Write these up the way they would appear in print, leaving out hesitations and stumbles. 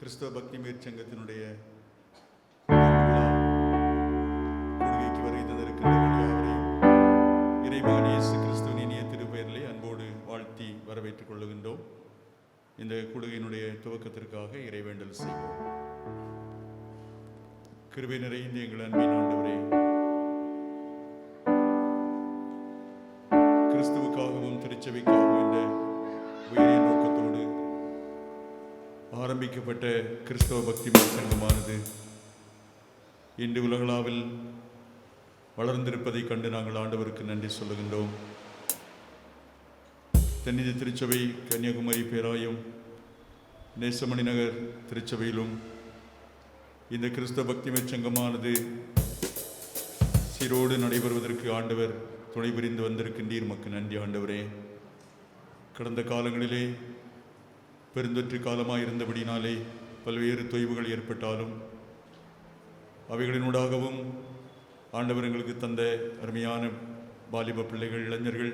கிறிஸ்தவ பக்தி மேற்சங்கத்தினுடைய கொள்கைக்கு வருகை தந்திருக்கின்ற யாவரையும் இறைமகன் இயேசு கிறிஸ்துவின் இனிய திருப்பெயரிலே அன்போடு வாழ்த்தி வரவேற்றுக் கொள்ளுகின்றோம். இந்த கூடுகையினுடைய துவக்கத்திற்காக இறைவேண்டல் செய்வோம். கிருபை நிறைந்த எங்கள் அன்பின் ஆண்டவரே, கிறிஸ்துவுக்காகவும் திருச்சபைக்காகவும் என்ற உயரிய நோக்கத்தோடு ஆரம்பிக்கப்பட்ட கிறிஸ்தவ பக்தி சங்கமானது இன்று உலகளாவில் வளர்ந்திருப்பதை கண்டு நாங்கள் ஆண்டவருக்கு நன்றி சொல்லுகின்றோம். தென்னிந்திய திருச்சபை கன்னியாகுமரி பேராயம் நேசமணி நகர் திருச்சபையிலும் இந்த கிறிஸ்தவ பக்தி சங்கமானது சீரோடு நடைபெறுவதற்கு ஆண்டவர் துணை புரிந்து வந்திருக்கின்றீர். மக்கள் நன்றி ஆண்டவரே. கடந்த காலங்களிலே பெருந்தொற்று காலமாக இருந்தபடினாலே பல்வேறு தொய்வுகள் ஏற்பட்டாலும் அவைகளினூடாகவும் ஆண்டவர் எங்களுக்கு தந்த அருமையான வாலிப பிள்ளைகள், இளைஞர்கள்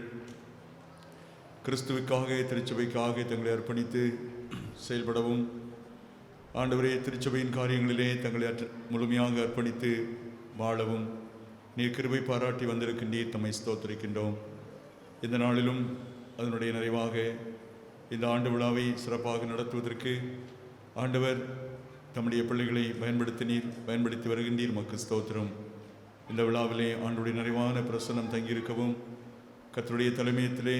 கிறிஸ்துவுக்காக திருச்சபைக்காக தங்களை அர்ப்பணித்து செயல்படவும், ஆண்டவரே திருச்சபையின் காரியங்களிலே தங்களை முழுமையாக அர்ப்பணித்து வாழவும் நீர் கிருபை பாராட்டி வந்திருக்கின்றீர். தம்மை ஸ்தோத்திரிக்கின்றோம். இந்த நாளிலும் அதனுடைய நிறைவாக இந்த ஆண்டு விழாவை சிறப்பாக நடத்துவதற்கு ஆண்டவர் தம்முடைய பிள்ளைகளை பயன்படுத்தி வருகின்றீர். மக்கள் ஸ்தோத்திரம். இந்த விழாவிலே ஆண்டுடைய நிறைவான பிரசன்னம் தங்கியிருக்கவும், கர்த்தருடைய தலைமையத்திலே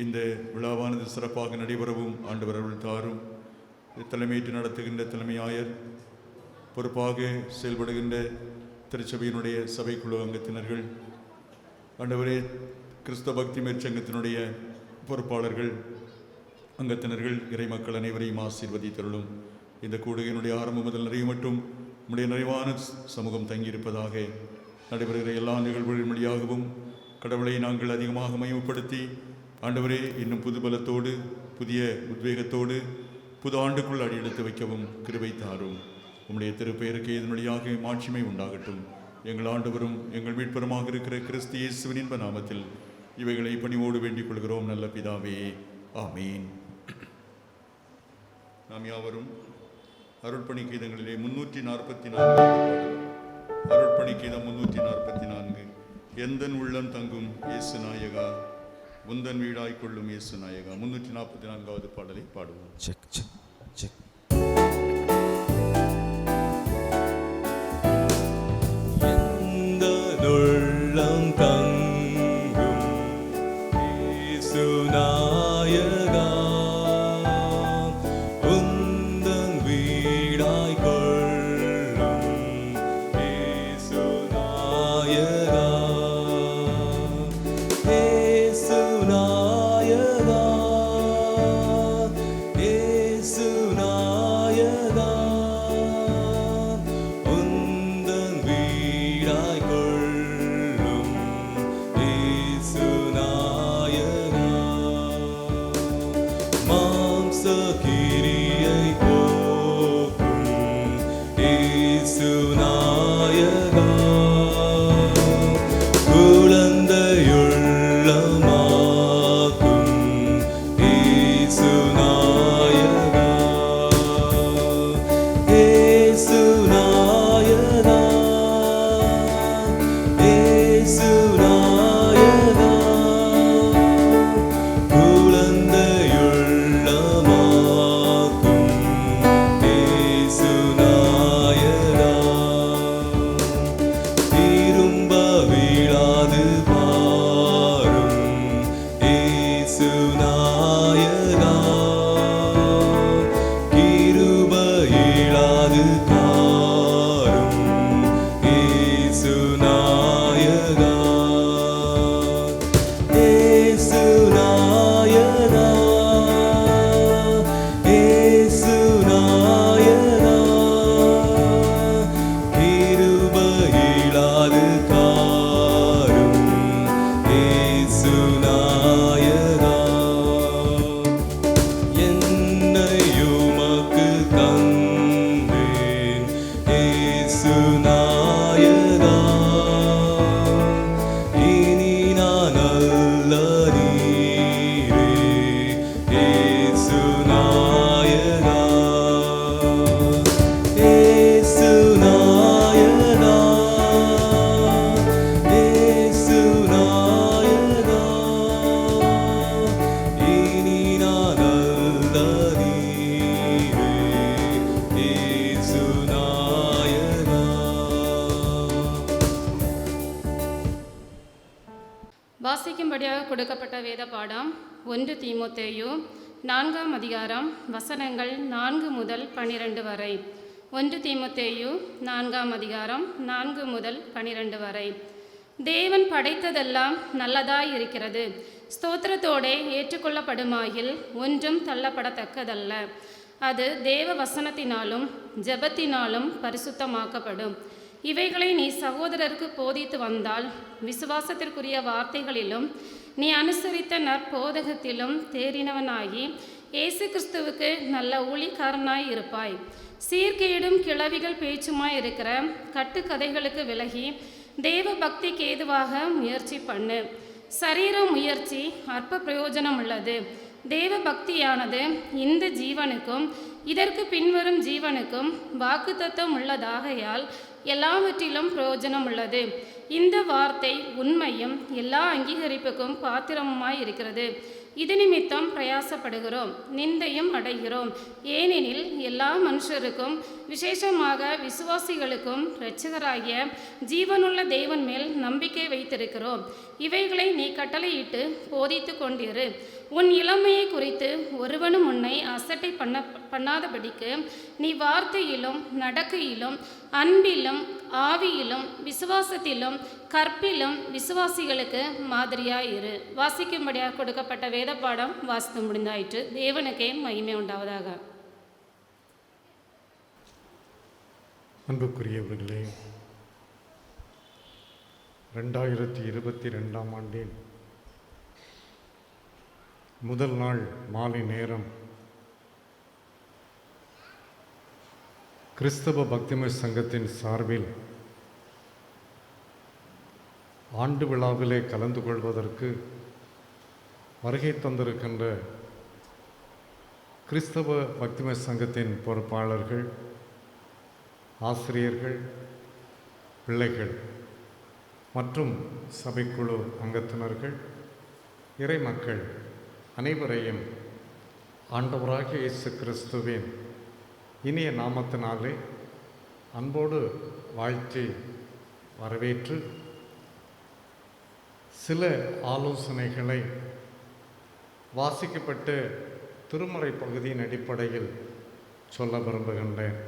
இந்த விழாவானது சிறப்பாக நடைபெறவும் ஆண்டவர் அருள் தாரும். தலைமையேற்று நடத்துகின்ற தலைமையாயர், பொறுப்பாக செயல்படுகின்ற திருச்சபையினுடைய சபைக்குழு அங்கத்தினர்கள், ஆண்டவரே கிறிஸ்தவ பக்தி மேற்சங்கத்தினுடைய பொறுப்பாளர்கள், அங்கத்தினர்கள், இறைமக்கள் அனைவரையும் ஆசீர்வதித்தருளும். இந்த கூடுகையினுடைய ஆரம்பம் முதல் நிறைவு மட்டும் நம்முடைய நிறைவான சமூகம் தங்கியிருப்பதாக. நடைபெறுகிற எல்லா நிகழ்வுகளின் வழியாகவும் கடவுளை நாங்கள் அதிகமாக மையப்படுத்தி ஆண்டவரே இன்னும் புது பலத்தோடு புதிய உத்வேகத்தோடு புது ஆண்டுக்குள் அடியெடுத்து வைக்கவும் கிருபை தாரும். உம்முடைய திருப்பெயருக்கு இதன் வழியாக மாட்சிமை உண்டாகட்டும். எங்கள் ஆண்டவரும் எங்கள் மீட்பருமாக இருக்கிற கிறிஸ்து இயேசுவின் இன்ப நாமத்தில் இவைகளை பணிவோடு வேண்டிக் கொள்கிறோம் நல்ல பிதாவே, ஆமீன். நாம் யாவரும் அருட்பணி கீதங்களிலே 344 அருட்பணி கீதம் 344 எந்தன் உள்ளம் தங்கும் இயேசு நாயகா, உந்தன் வீடாய் கொள்ளும் இயேசு நாயகா. 344வது பாடலை பாடுவோம். Check check check. எந்தன் உள்ளம் தங்கும் இயேசு நாயகா, குழந்தையுள்ளமா கொடுக்கப்பட்ட வேத பாடம் 1 தீமோத்தேயு 4ஆம் அதிகாரம் வசனங்கள் 4 முதல் 12 வரை. 1 தீமோத்தேயு 4ஆம் அதிகாரம் 4 முதல் 12 வரை. தேவன் படைத்ததெல்லாம் நல்லதாய் இருக்கிறது, ஸ்தோத்திரத்தோடே ஏற்றுக்கொள்ளப்படுமாயில் ஒன்றும் தள்ளப்படத்தக்கதல்ல. அது தேவ வசனத்தினாலும் ஜெபத்தினாலும் பரிசுத்தமாக்கப்படும். இவைகளை நீ சகோதரருக்கு போதித்து வந்தால் விசுவாசத்திற்குரிய வார்த்தைகளிலும் நீ அனுசரித்த நற்போதகத்திலும் தேறினவனாகி இயேசு கிறிஸ்துவுக்கு நல்ல ஊழியக்காரனாய் இருப்பாய். சீர்கேடும் கிளவிகள் பேச்சுமாய் இருக்கிற கட்டுக்கதைகளுக்கு விலகி தேவ பக்திக்கு ஏதுவாக முயற்சி பண்ணு. சரீர முயற்சி அற்ப பிரயோஜனம் உள்ளது. தேவ பக்தியானது இந்த ஜீவனுக்கும் இதற்கு பின்வரும் ஜீவனுக்கும் வாக்குத்தத்தம் உள்ளதாகையால் எல்லாவற்றிலும் பிரயோஜனம் உள்ளது. இந்த வார்த்தை உண்மையும் எல்லா அங்கீகரிப்புக்கும் பாத்திரமுமாய் இருக்கிறது. இது நிமித்தம் பிரயாசப்படுகிறோம், நிந்தையும் அடைகிறோம். ஏனெனில் எல்லா மனுஷருக்கும் விசேஷமாக விசுவாசிகளுக்கும் இரட்சகராகிய ஜீவனுள்ள தேவன் மேல் நம்பிக்கை வைத்திருக்கிறோம். இவைகளை நீ கட்டளையிட்டு போதித்து கொண்டிரு. உன் இளமையை குறித்து ஒருவனும் உன்னை அசட்டை பண்ணாதபடிக்கு நீ வார்த்தையிலும் நடக்கையிலும் அன்பிலும் ஆவியிலும் விசுவாசத்திலும் கற்பிலும் விசுவாசிகளுக்கு மாதிரியாயிரு. வாசிக்கும்படியாக கொடுக்கப்பட்ட வேத பாடம் வாசித்து முடிந்தாயிற்று. தேவனுக்கே மகிமை உண்டாவதாக. அன்புக்குரியவர்களே, 2022ஆம் ஆண்டின் முதல் நாள் மாலை நேரம் கிறிஸ்தவ பக்திமய சங்கத்தின் சார்பில் ஆண்டு விழாவிலே கலந்து கொள்வதற்கு வருகை தந்திருக்கின்ற கிறிஸ்தவ பக்திமய சங்கத்தின் பொறுப்பாளர்கள், ஆசிரியர்கள், பிள்ளைகள் மற்றும் சபைக்குழு அங்கத்தினர்கள், இறைமக்கள் அனைவரையும் ஆண்டவராகிய இயேசு கிறிஸ்துவின் இனிய நாமத்தினாலே அன்போடு வாழ்த்தி வரவேற்று சில ஆலோசனைகளை வாசிக்கப்பட்ட திருமறை பகுதியின் அடிப்படையில் சொல்ல விரும்புகின்றேன்.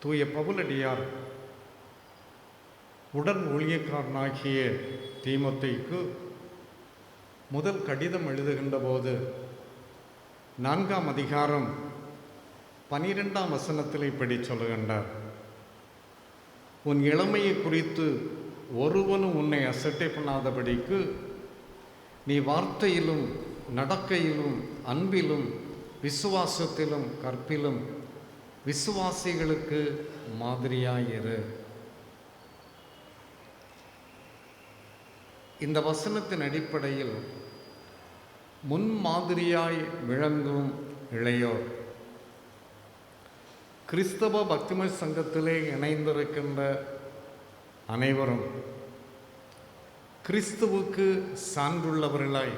தூய பவுலடியார் உடன் ஊழியக்காரனாகிய தீமோத்தேயுக்கு முதல் கடிதம் எழுதுகின்ற போது 4ஆம் அதிகாரம் 12ஆம் வசனத்தில் இப்படி சொல்லுகின்றார்: உன் இளமையை குறித்து ஒருவனும் உன்னை அசட்டை பண்ணாதபடிக்கு நீ வார்த்தையிலும் நடக்கையிலும் அன்பிலும் விசுவாசத்திலும் கற்பிலும் விசுவாசிகளுக்கு மாதிரியாயிரு. இந்த வசனத்தின் அடிப்படையில் முன்மாதிரியாய் விளங்கும் இளையோர், கிறிஸ்தவ பக்திமய சங்கத்திலே இணைந்திருக்கின்ற அனைவரும் கிறிஸ்துவுக்கு சான்றுள்ளவர்களாய்,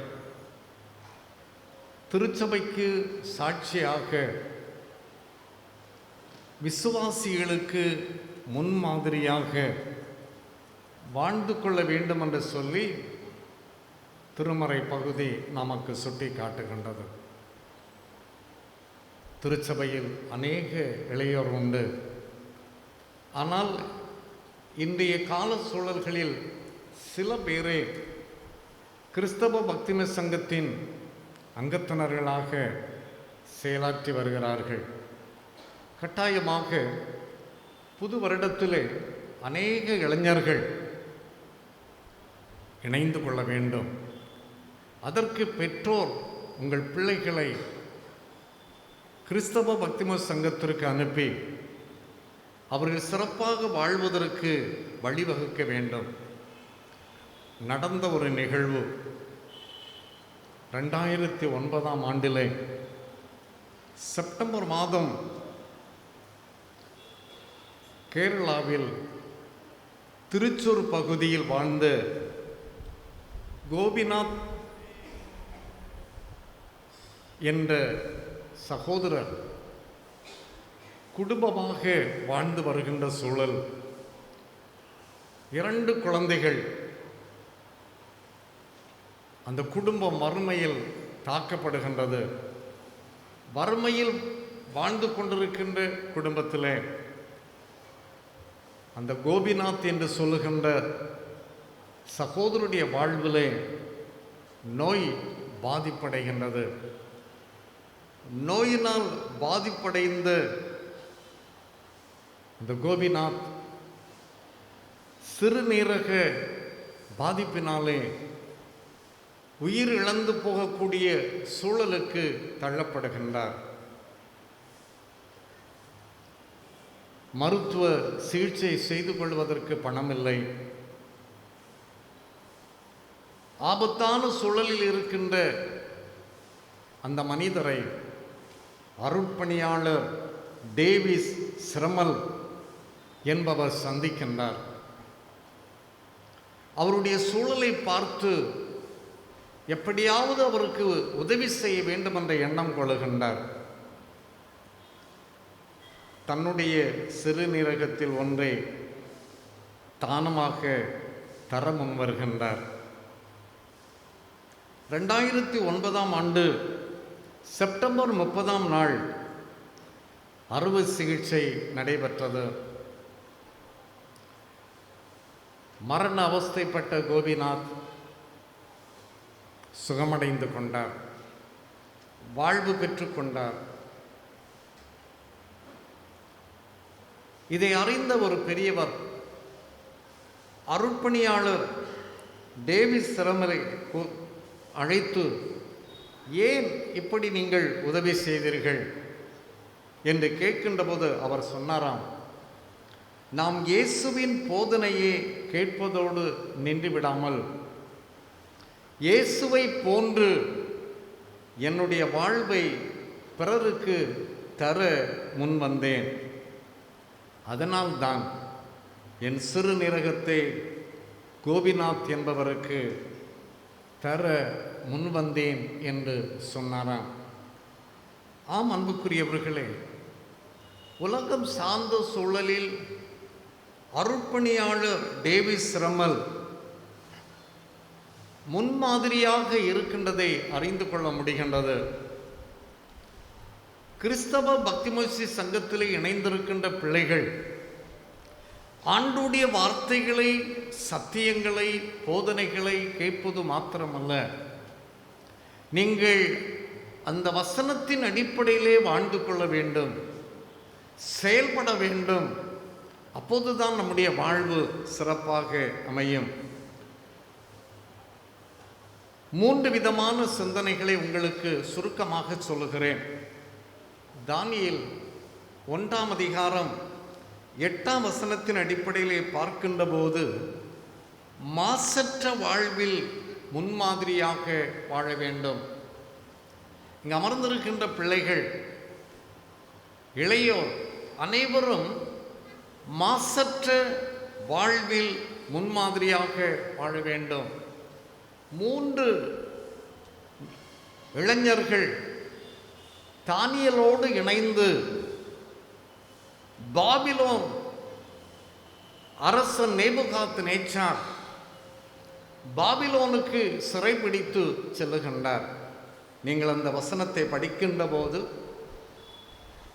திருச்சபைக்கு சாட்சியாக, விசுவாசிகளுக்கு முன்மாதிரியாக வாழ்ந்து கொள்ள வேண்டும் என்று சொல்லி திருமறை பகுதி நமக்கு சுட்டி காட்டுகின்றது. திருச்சபையில் அநேக இளையோர் உண்டு. ஆனால் இன்றைய கால சூழல்களில் சில பேரே கிறிஸ்தவ பக்திமய சங்கத்தின் அங்கத்தினர்களாக செயலாற்றி வருகிறார்கள். கட்டாயமாக புது வருடத்திலே அநேக இளைஞர்கள் இணைந்து கொள்ள வேண்டும். அதற்கு பெற்றோர் உங்கள் பிள்ளைகளை கிறிஸ்தவ பக்திமய சங்கத்திற்கு அனுப்பி அவர்கள் சிறப்பாக வாழ்வதற்கு வழிவகுக்க வேண்டும். நடந்த ஒரு நிகழ்வு 2009ஆம் ஆண்டிலே செப்டம்பர் மாதம் கேரளாவில் திருச்சூர் பகுதியில் வாழ்ந்த கோபிநாத் என்ற சகோதரர் குடும்பமாக வாழ்ந்து வருகின்ற சூழல், 2 குழந்தைகள், அந்த குடும்பம் வறுமையில் தாக்கப்படுகின்றது. வறுமையில் வாழ்ந்து கொண்டிருக்கின்ற குடும்பத்திலே அந்த கோபிநாத் என்று சொல்லுகின்ற சகோதரருடைய வாழ்விலே நோய் பாதிப்படைகின்றது. நோயினால் பாதிப்படைந்த இந்த கோபிநாத் சிறுநீரக பாதிப்பினாலே உயிர் இழந்து போகக்கூடிய சூழலுக்கு தள்ளப்படுகின்றார். மருத்துவ சிகிச்சை செய்து கொள்வதற்கு பணமில்லை. ஆபத்தான சூழலில் இருக்கின்ற அந்த மனிதரை அருட்பணியாளர் டேவிஸ் சிரமல் என்பவர் சந்திக்கின்றார். அவருடைய சூழலை பார்த்து எப்படியாவது அவருக்கு உதவி செய்ய வேண்டும் என்ற எண்ணம் கொள்ளுகின்றார். தன்னுடைய சிறுநீரகத்தில் ஒன்றை தானமாக தர முன்வருகின்றார். 2009 செப்டம்பர் 30 அறுவை சிகிச்சை நடைபெற்றது. மரண அவஸ்தைப்பட்ட கோபிநாத் சுகமடைந்து கொண்டார், வாழ்வு பெற்றுக்கொண்டார். இதை அறிந்த ஒரு பெரியவர் அருட்பணியாளர் டேவிஸ் சிரமலை அழைத்து, ஏன் இப்படி நீங்கள் உதவி செய்தீர்கள் என்று கேட்கின்ற போது அவர் சொன்னாராம், நாம் இயேசுவின் போதனையை கேட்பதோடு நின்று விடாமல் இயேசுவை போன்று என்னுடைய வாழ்வை பிறருக்கு தர முன்வந்தேன். அதனால்தான் என் சிறுநீரகத்தை கோபிநாத் என்பவருக்கு தர முன்வந்தேன் என்று சொன்னாராம். ஆம் அன்புக்குரியவர்களே, உலகம் சார்ந்த சூழலில் அருட்பணியாளர் டேவிஸ் சிரமல் முன்மாதிரியாக இருக்கின்றதை அறிந்து கொள்ள முடிகின்றது. கிறிஸ்தவ பக்திமுயற்சி சங்கத்திலே இணைந்திருக்கின்ற பிள்ளைகள் ஆண்டுடைய வார்த்தைகளை, சத்தியங்களை, போதனைகளை கேட்பது மாத்திரமல்ல, நீங்கள் அந்த வசனத்தின் அடிப்படையிலே வாழ்ந்து கொள்ள வேண்டும், செயல்பட வேண்டும். அப்போதுதான் நம்முடைய வாழ்வு சிறப்பாக அமையும். 3 விதமான சிந்தனைகளை உங்களுக்கு சுருக்கமாக சொல்லுகிறேன். தானியேல் 1 அதிகாரம் 8 அடிப்படையிலே பார்க்கின்ற போது மாசற்ற வாழ்வில் முன்மாதிரியாக வாழ வேண்டும். இங்கு அமர்ந்திருக்கின்ற பிள்ளைகள், இளையோர் அனைவரும் மாசற்ற வாழ்வில் முன்மாதிரியாக வாழ வேண்டும். 3 இளைஞர்கள் தானியேலோடு இணைந்து பாபிலோன் அரசன் நேபுகாத்நேச்சார் பாபிலோனுக்கு சிறைபிடித்து செல்லுகின்றார். நீங்கள் அந்த வசனத்தை படிக்கின்ற போது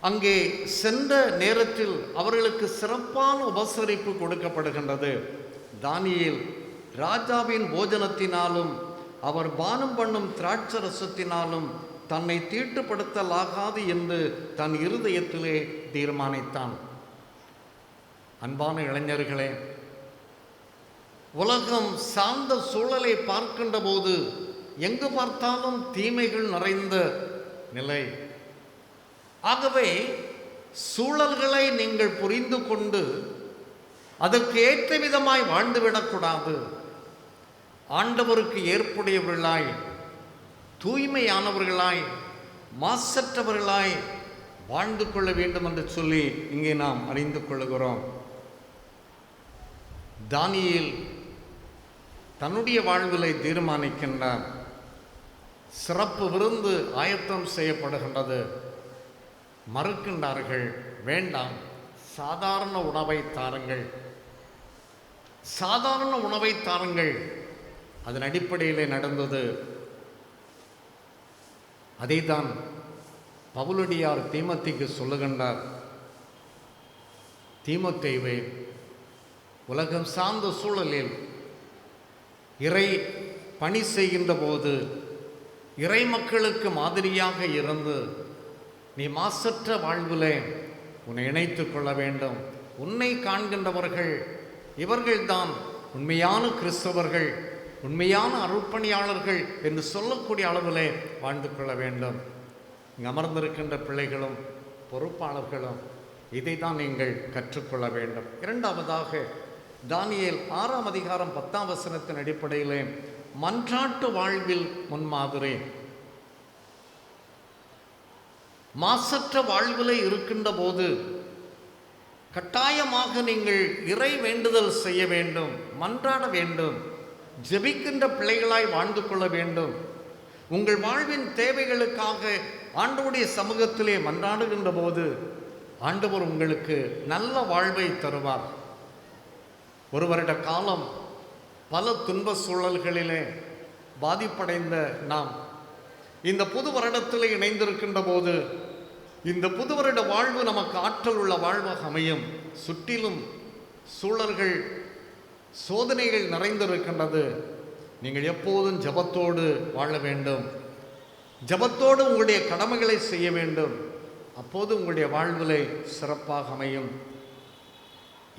அங்கே சென்ற நேரத்தில் அவர்களுக்கு சிறப்பான உபசரிப்பு கொடுக்கப்படுகின்றது. தானியேல் ராஜாவின் போஜனத்தினாலும் அவர் பானம் பண்ணும் திராட்சரசத்தினாலும் தன்னை தீட்டுப்படுத்தலாகாது என்று தன் இருதயத்திலே தீர்மானித்தான். அன்பான இளைஞர்களே, உலகம் சார்ந்த சூழலை பார்க்கின்ற போது எங்கு பார்த்தாலும் தீமைகள் நிறைந்த நிலை. ஆகவே சூழல்களை நீங்கள் புரிந்து கொண்டு அதற்கு ஏற்ற விதமாய் வாழ்ந்துவிடக்கூடாது. ஆண்டவருக்கு ஏற்புடையவர்களாய், தூய்மையானவர்களாய், மாசற்றவர்களாய் வாழ்ந்து கொள்ள வேண்டும் என்று சொல்லி இங்கே நாம் அறிந்து கொள்கிறோம். தானியேல் தன்னுடைய வாழ்விலை தீர்மானிக்கின்றார். சிறப்பு விருந்து ஆயத்தம் செய்யப்படுகின்றது. மறுக்கின்றார்கள், வேண்டாம், சாதாரண உணவை தாருங்கள், சாதாரண உணவை தாருங்கள். அதன் அடிப்படையிலே நடந்தது. அதைத்தான் பவுலடியார் தீமோத்தேயுக்கு சொல்லுகின்றார். தீமோத்தேயுவே, உலகம் சார்ந்த சூழலில் இறை பணி செய்கின்ற போது இறை மக்களுக்கு மாதிரியாக இருந்து நீ மாசற்ற வாழ்விலே உன்னை இணைத்துக் கொள்ள வேண்டும். உன்னை காண்கின்றவர்கள் இவர்கள்தான் உண்மையான கிறிஸ்தவர்கள், உண்மையான அருட்பணியாளர்கள் என்று சொல்லக்கூடிய அளவிலே வாழ்ந்து கொள்ள வேண்டும். இங்கு அமர்ந்திருக்கின்ற பிள்ளைகளும் பொறுப்பாளர்களும் இதை தான் நீங்கள் கற்றுக்கொள்ள வேண்டும். இரண்டாவதாக தானியேல் 6ஆம் அதிகாரம் 10ஆம் வசனத்தின் அடிப்படையிலே மன்றாட்டு வாழ்வில் முன்மாதிரி. மாசற்ற வாழ்விலே இருக்கின்ற போது கட்டாயமாக நீங்கள் இறை வேண்டுதல் செய்ய வேண்டும், மன்றாட வேண்டும், ஜெபிக்கின்ற பிள்ளைகளாய் வாழ்ந்து கொள்ள வேண்டும். உங்கள் வாழ்வின் தேவைகளுக்காக ஆண்டவருடைய சமூகத்திலே மன்றாடுகின்ற போது ஆண்டவர் உங்களுக்கு நல்ல வாழ்வை தருவார். ஒரு வருட காலம் பல துன்ப சூழல்களிலே பாதிப்படைந்த நாம் இந்த புது வருடத்தில் இணைந்திருக்கின்ற போது இந்த புது வருட வாழ்வு நமக்கு ஆற்றல் உள்ள வாழ்வாக அமையும். சுற்றிலும் சூழல்கள் சோதனைகள் நிறைந்திருக்கின்றது. நீங்கள் எப்போதும் ஜபத்தோடு வாழ வேண்டும். ஜபத்தோடு உங்களுடைய கடமைகளை செய்ய வேண்டும். அப்போது உங்களுடைய வாழ்விலே சிறப்பாக அமையும்.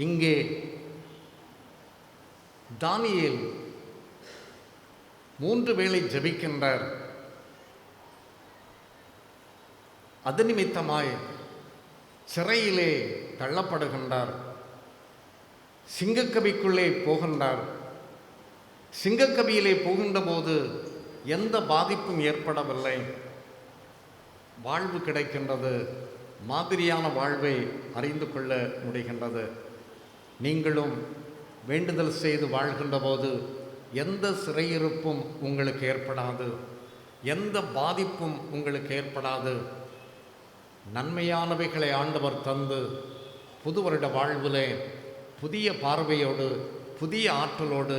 இங்கே தானியேல் 3 வேளை ஜெபிக்கின்றார். அது நிமித்தமாய் சிறையிலே தள்ளப்படுகின்றார். சிங்கக்கபிக்குள்ளே போகின்றார். சிங்கக்கபியிலே போகின்ற போது எந்த பாதிப்பும் ஏற்படவில்லை. வாழ்வு கிடைக்கின்றது. மாதிரியான வாழ்வை அறிந்து கொள்ள முடிகின்றது. நீங்களும் வேண்டுதல் செய்து வாழ்கின்ற போது எந்த சிறையிருப்பும் உங்களுக்கு ஏற்படாது, எந்த பாதிப்பும் உங்களுக்கு ஏற்படாது. நன்மையானவைகளை ஆண்டவர் தந்து புது வருட வாழ்விலே புதிய பார்வையோடு புதிய ஆற்றலோடு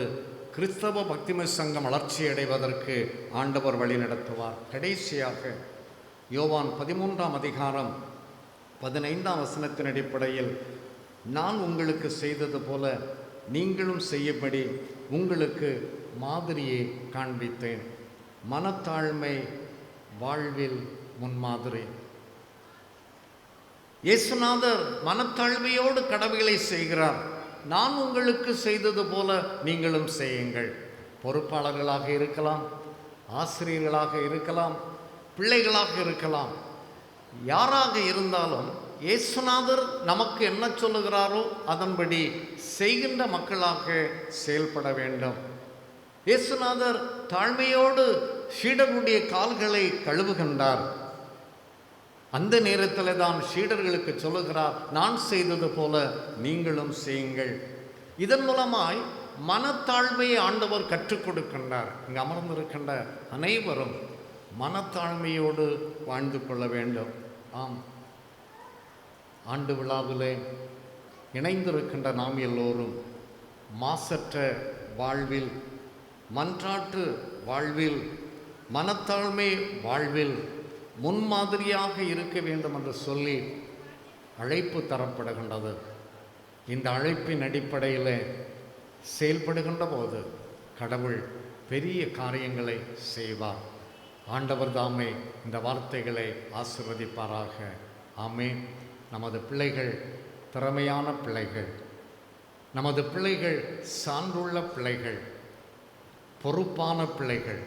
கிறிஸ்தவ பக்திமய சங்கம் வளர்ச்சி அடைவதற்கு ஆண்டவர் வழி நடத்துவார். கடைசியாக யோவான் 13ஆம் அதிகாரம் 15ஆம் வசனத்தின் அடிப்படையில் நான் உங்களுக்கு செய்தது போல நீங்களும் செய்யும்படி உங்களுக்கு மாதிரியை காண்பித்தேன். மனத்தாழ்மை வாழ்வில் முன்மாதிரி. இயேசுநாதர் மனத்தாழ்மையோடு கடமைகளை செய்கிறார். நான் உங்களுக்கு செய்தது போல நீங்களும் செய்யுங்கள். பொறுப்பாளர்களாக இருக்கலாம், ஆசிரியர்களாக இருக்கலாம், பிள்ளைகளாக இருக்கலாம், யாராக இருந்தாலும் இயேசுநாதர் நமக்கு என்ன சொல்லுகிறாரோ அதன்படி செய்கின்ற மக்களாக செயல்பட வேண்டும். இயேசுநாதர் தாழ்மையோடு சீடர்களுடைய கால்களை கழுவுகின்றார். அந்த நேரத்தில் தான் சீடர்களுக்கு சொல்லுகிறார், நான் செய்தது போல நீங்களும் செய்யுங்கள். இதன் மூலமாய் மனத்தாழ்மையை ஆண்டவர் கற்றுக் கொடுக்கின்றார். இங்கு அமர்ந்திருக்கின்ற அனைவரும் மனத்தாழ்மையோடு வாழ்ந்து கொள்ள வேண்டும். ஆம், ஆண்டு விழாவிலே இணைந்திருக்கின்ற நாம் எல்லோரும் மாசற்ற வாழ்வில், மன்றாட்டு வாழ்வில், மனத்தாழ்மை வாழ்வில் முன்மாதிரியாக இருக்க வேண்டும் என்று சொல்லி அழைப்பு தரப்படுகின்றது. இந்த அழைப்பின் அடிப்படையில் செயல்படுகின்ற போது கடவுள் பெரிய காரியங்களை செய்வார். ஆண்டவர் தாமே இந்த வார்த்தைகளை ஆசீர்வதிப்பாராக. ஆமென். நமது பிள்ளைகள் திறமையான பிள்ளைகள், நமது பிள்ளைகள் சான்றுள்ள பிள்ளைகள், பொறுப்பான பிள்ளைகள்.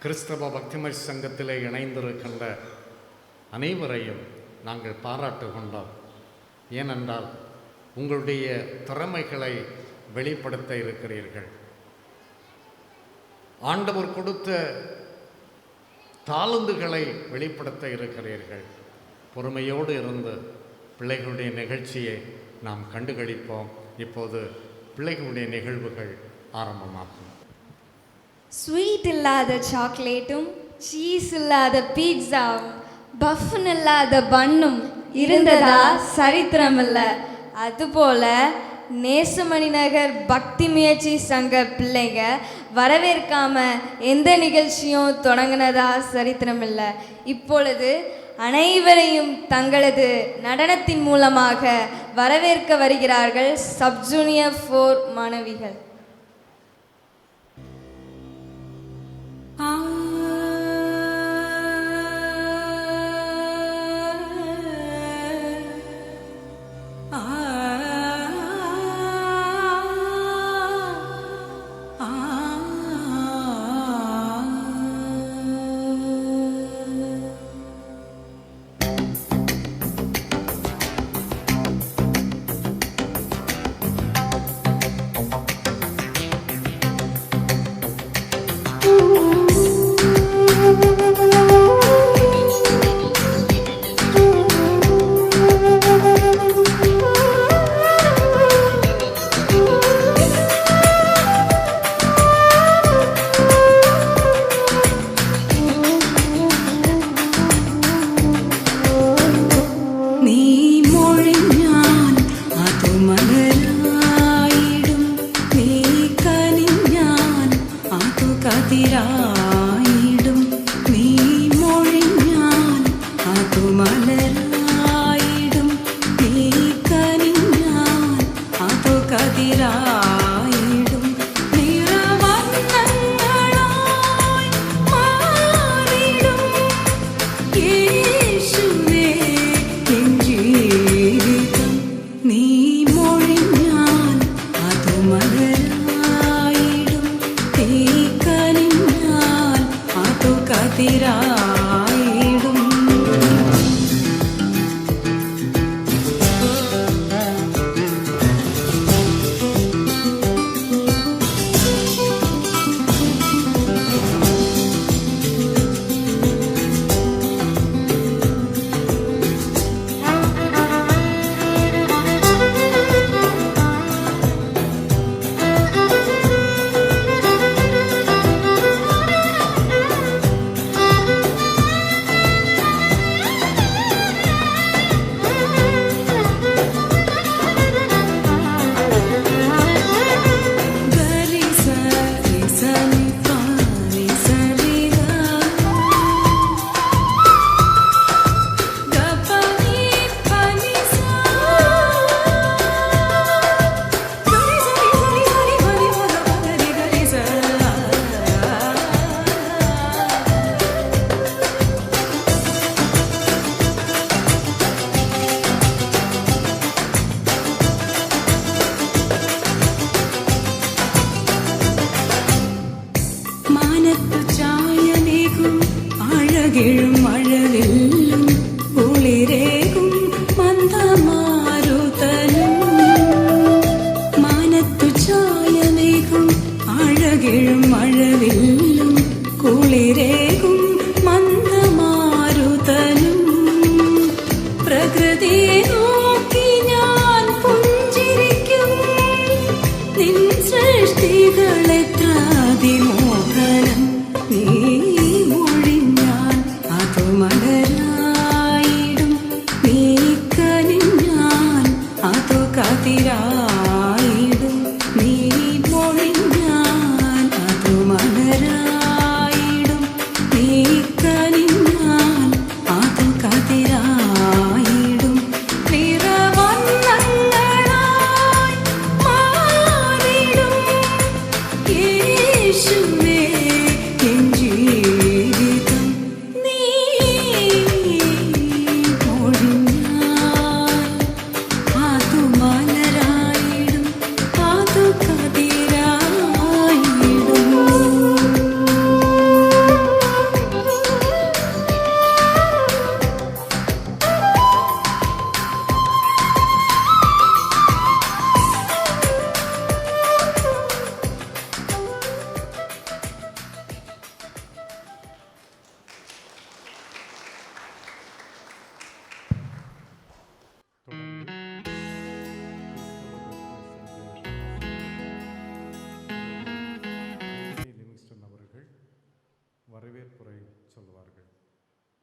கிறிஸ்தவ பக்திமய சங்கத்திலே இணைந்திருக்கின்ற அனைவரையும் நாங்கள் பாராட்டுகின்றோம். ஏனென்றால் உங்களுடைய திறமைகளை வெளிப்படுத்த இருக்கிறீர்கள். ஆண்டவர் கொடுத்த தாளந்துகளை வெளிப்படுத்த இருக்கிறீர்கள். பொறுமையோடு இருந்து பிள்ளைகளுடைய நிகழ்ச்சியை நாம் கண்டுகளிப்போம். இப்போது பிள்ளைகளுடைய நிகழ்வுகள் ஆரம்பமாகும். ஸ்வீட் இல்லாத சாக்லேட்டும் சீஸ் இல்லாத பீட்சாவும் பஃபன் இல்லாத பன்னும் இருந்ததா சரித்திரம் இல்லை. அதுபோல நேசமணி நகர் பக்தி முயற்சி சங்க பிள்ளைங்க வரவேற்காம எந்த நிகழ்ச்சியும் தொடங்கினதா சரித்திரம் இல்லை. இப்பொழுது அனைவரையும் தங்களது நடனத்தின் மூலமாக வரவேற்க வருகிறார்கள் சப் ஜூனியர் 4 மாணவிகள்.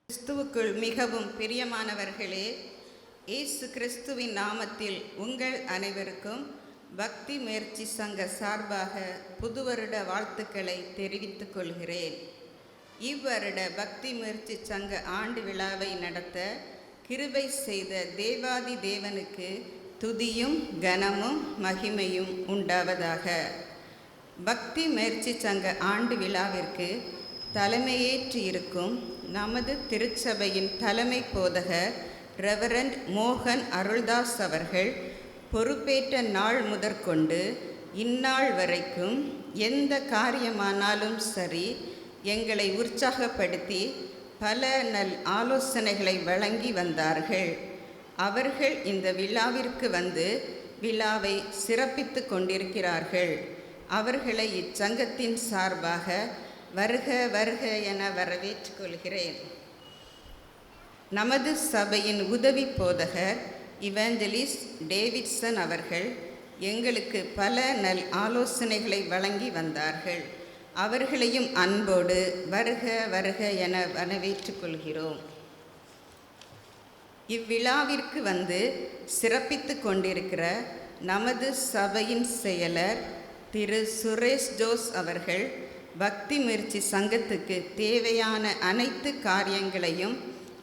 கிறிஸ்துவுக்குள் மிகவும் பிரியமானவர்களே, இயேசு கிறிஸ்துவின் நாமத்தில் உங்கள் அனைவருக்கும் பக்தி முயற்சி சங்க சார்பாக புது வருட வாழ்த்துக்களை தெரிவித்துக் கொள்கிறேன். இவ்வருட பக்தி முயற்சி சங்க ஆண்டு விழாவை நடத்த கிருபை செய்த தேவாதி தேவனுக்கு துதியும் கனமும் மகிமையும் உண்டாவதாக. பக்தி முயற்சி சங்க ஆண்டு விழாவிற்கு தலைமையேற்று இருக்கும் நமது திருச்சபையின் தலைமை போதகர் ரெவரண்ட் மோகன் அருள்தாஸ் அவர்கள் பொறுப்பேற்ற நாள் முதற்கொண்டு இந்நாள் வரைக்கும் எந்த காரியமானாலும் சரி எங்களை உற்சாகப்படுத்தி பல நல் ஆலோசனைகளை வழங்கி வந்தார்கள். அவர்கள் இந்த விழாவிற்கு வந்து விழாவை சிறப்பித்து கொண்டிருக்கிறார்கள். அவர்களை இச்சங்கத்தின் சார்பாக வருக வருக என வரவேற்றுக் கொள்கிறேன். நமது சபையின் உதவி போதகர் இவாஞ்சலிஸ்ட் டேவிட்சன் அவர்கள் எங்களுக்கு பல நல் ஆலோசனைகளை வழங்கி வந்தார்கள். அவர்களையும் அன்போடு வருக வருக என வரவேற்றுக் கொள்கிறோம். இவ்விழாவிற்கு வந்து சிறப்பித்து கொண்டிருக்கிற நமது சபையின் செயலர் திரு சுரேஷ் ஜோஸ் அவர்கள் பக்தி முயற்சி சங்கத்துக்கு தேவையான அனைத்து காரியங்களையும்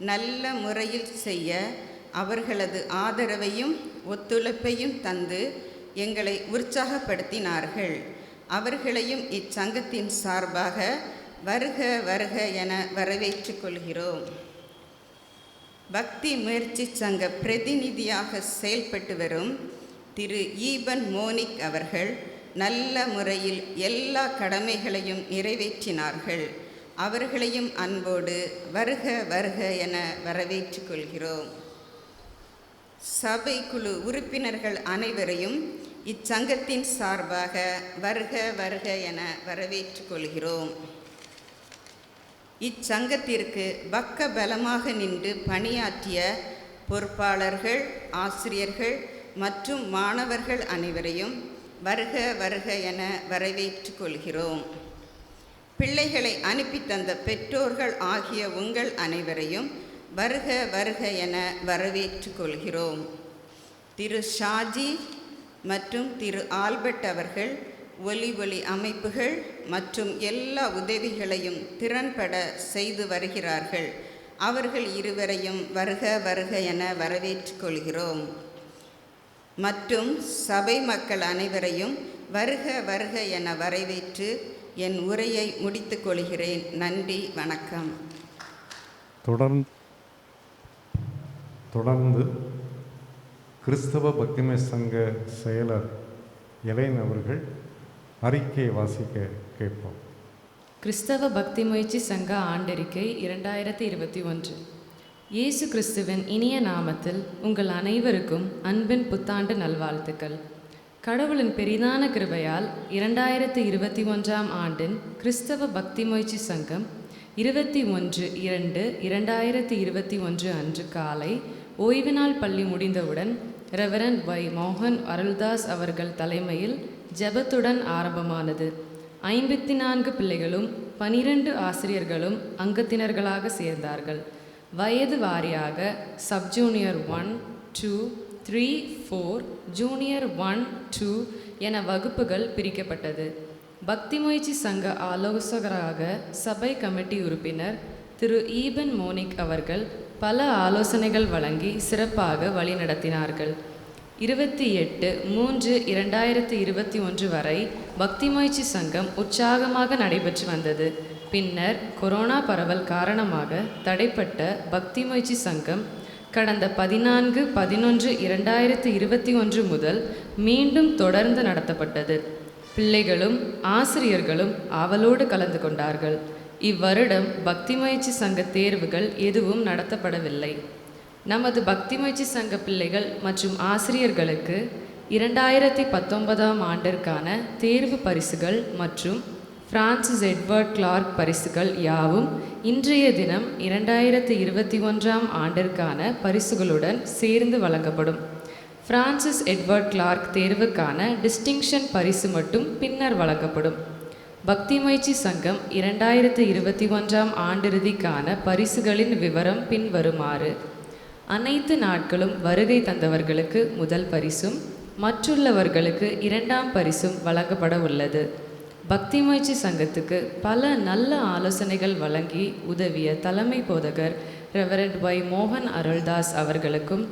நல்ல முறையில் செய்ய அவர்களது ஆதரவையும் ஒத்துழைப்பையும் தந்து எங்களை உற்சாகப்படுத்தினார்கள். அவர்களையும் இச்சங்கத்தின் சார்பாக வருக வருக என வரவேற்றுக் கொள்கிறோம். பக்தி முயற்சி சங்க பிரதிநிதியாக செயல்பட்டு வரும் திரு ஈபன் மோனிக் அவர்கள் நல்ல முறையில் எல்லா கடமைகளையும் நிறைவேற்றினார்கள். அவர்களையும் அன்போடு வருக வருக என வரவேற்றுக் கொள்கிறோம். சபை குழு உறுப்பினர்கள் அனைவரையும் இச்சங்கத்தின் சார்பாக வருக வருக என வரவேற்றுக் கொள்கிறோம். இச்சங்கத்திற்கு பக்க பலமாக நின்று பணியாற்றிய பொறுப்பாளர்கள், ஆசிரியர்கள் மற்றும் மாணவர்கள் அனைவரையும் வருக வருக என வரவேற்றுக் கொள்கிறோம். பிள்ளைகளை அனுப்பி தந்த பெற்றோர்கள் ஆகிய உங்கள் அனைவரையும் வருக வருக என வரவேற்றுக் கொள்கிறோம். திரு ஷாஜி மற்றும் திரு ஆல்பர்ட் அவர்கள் ஒலி அமைப்புகள் மற்றும் எல்லா உதவிகளையும் திறன்பட செய்து வருகிறார்கள். அவர்கள் இருவரையும் வருக வருக என வரவேற்றுக் கொள்கிறோம். மற்றும் சபை மக்கள் அனைவரையும் வருக வருக என வரவேற்று என் உரையை முடித்துக் கொள்கிறேன். நன்றி, வணக்கம். தொடர்ந்து கிறிஸ்தவ பக்திமய சங்க செயலர் எலைன் அவர்கள் அறிக்கையை வாசிக்க கேட்போம். கிறிஸ்தவ பக்தி முயற்சி சங்க ஆண்டறிக்கை 2021. இயேசு கிறிஸ்துவின் இனிய நாமத்தில் உங்கள் அனைவருக்கும் அன்பின் புத்தாண்டு நல்வாழ்த்துக்கள். கடவுளின் பெரிதான கிருபையால் 2021ஆம் ஆண்டின் கிறிஸ்தவ பக்தி முயற்சி சங்கம் 21/2/2021 அன்று காலை ஓய்வு நாள் பள்ளி முடிந்தவுடன் ரெவரண்ட் மோகன் அருள்தாஸ் அவர்கள் தலைமையில் ஜெபத்துடன் ஆரம்பமானது. 54 பிள்ளைகளும் 12 ஆசிரியர்களும் அங்கத்தினர்களாக சேர்ந்தார்கள். வயது வாரியாக சப் ஜூனியர் 1, 2, 3, 4, ஜூனியர் 1, 2 என வகுப்புகள் பிரிக்கப்பட்டது. பக்தி முயற்சி சங்க ஆலோசகராக சபை கமிட்டி உறுப்பினர் திரு ஈபன் மோனிக் அவர்கள் பல ஆலோசனைகள் வழங்கி சிறப்பாக வழிநடத்தினார்கள். 28/3/2021 வரை பக்தி முயற்சி சங்கம் உற்சாகமாக நடைபெற்று வந்தது. பின்னர் கொரோனா பரவல் காரணமாக தடைப்பட்ட பக்தி முயற்சி சங்கம் கடந்த 14/11/2021 முதல் மீண்டும் தொடர்ந்து நடத்தப்பட்டது. பிள்ளைகளும் ஆசிரியர்களும் ஆவலோடு கலந்து கொண்டார்கள். இவ்வருடம் பக்தி முயற்சி சங்க தேர்வுகள் எதுவும் நடத்தப்படவில்லை. நமது பக்தி முயற்சி சங்க பிள்ளைகள் மற்றும் ஆசிரியர்களுக்கு 2019ஆம் ஆண்டிற்கான தேர்வு பரிசுகள் மற்றும் பிரான்சிஸ் எட்வர்ட் கிளார்க் பரிசுகள் யாவும் இன்றைய தினம் 2021ஆம் ஆண்டிற்கான பரிசுகளுடன் சேர்ந்து வழங்கப்படும். பிரான்சிஸ் எட்வர்ட் கிளார்க் தேர்வுக்கான டிஸ்டிங்ஷன் பரிசு மட்டும் பின்னர் வழங்கப்படும். பக்தி முயற்சி சங்கம் 2021ஆம் ஆண்டிறுதிக்கான பரிசுகளின் விவரம் பின்வருமாறு: அனைத்து நாட்களும் வருகை தந்தவர்களுக்கு முதல் பரிசும், மற்றுள்ளவர்களுக்கு 2ஆம் பரிசும் வழங்கப்பட உள்ளது. பக்தி முயற்சி சங்கத்துக்கு பல நல்ல ஆலோசனைகள் வழங்கி உதவிய தலைமை போதகர் ரெவரண்ட் ஒய் மோகன் அருள்தாஸ் அவர்களுக்கும்,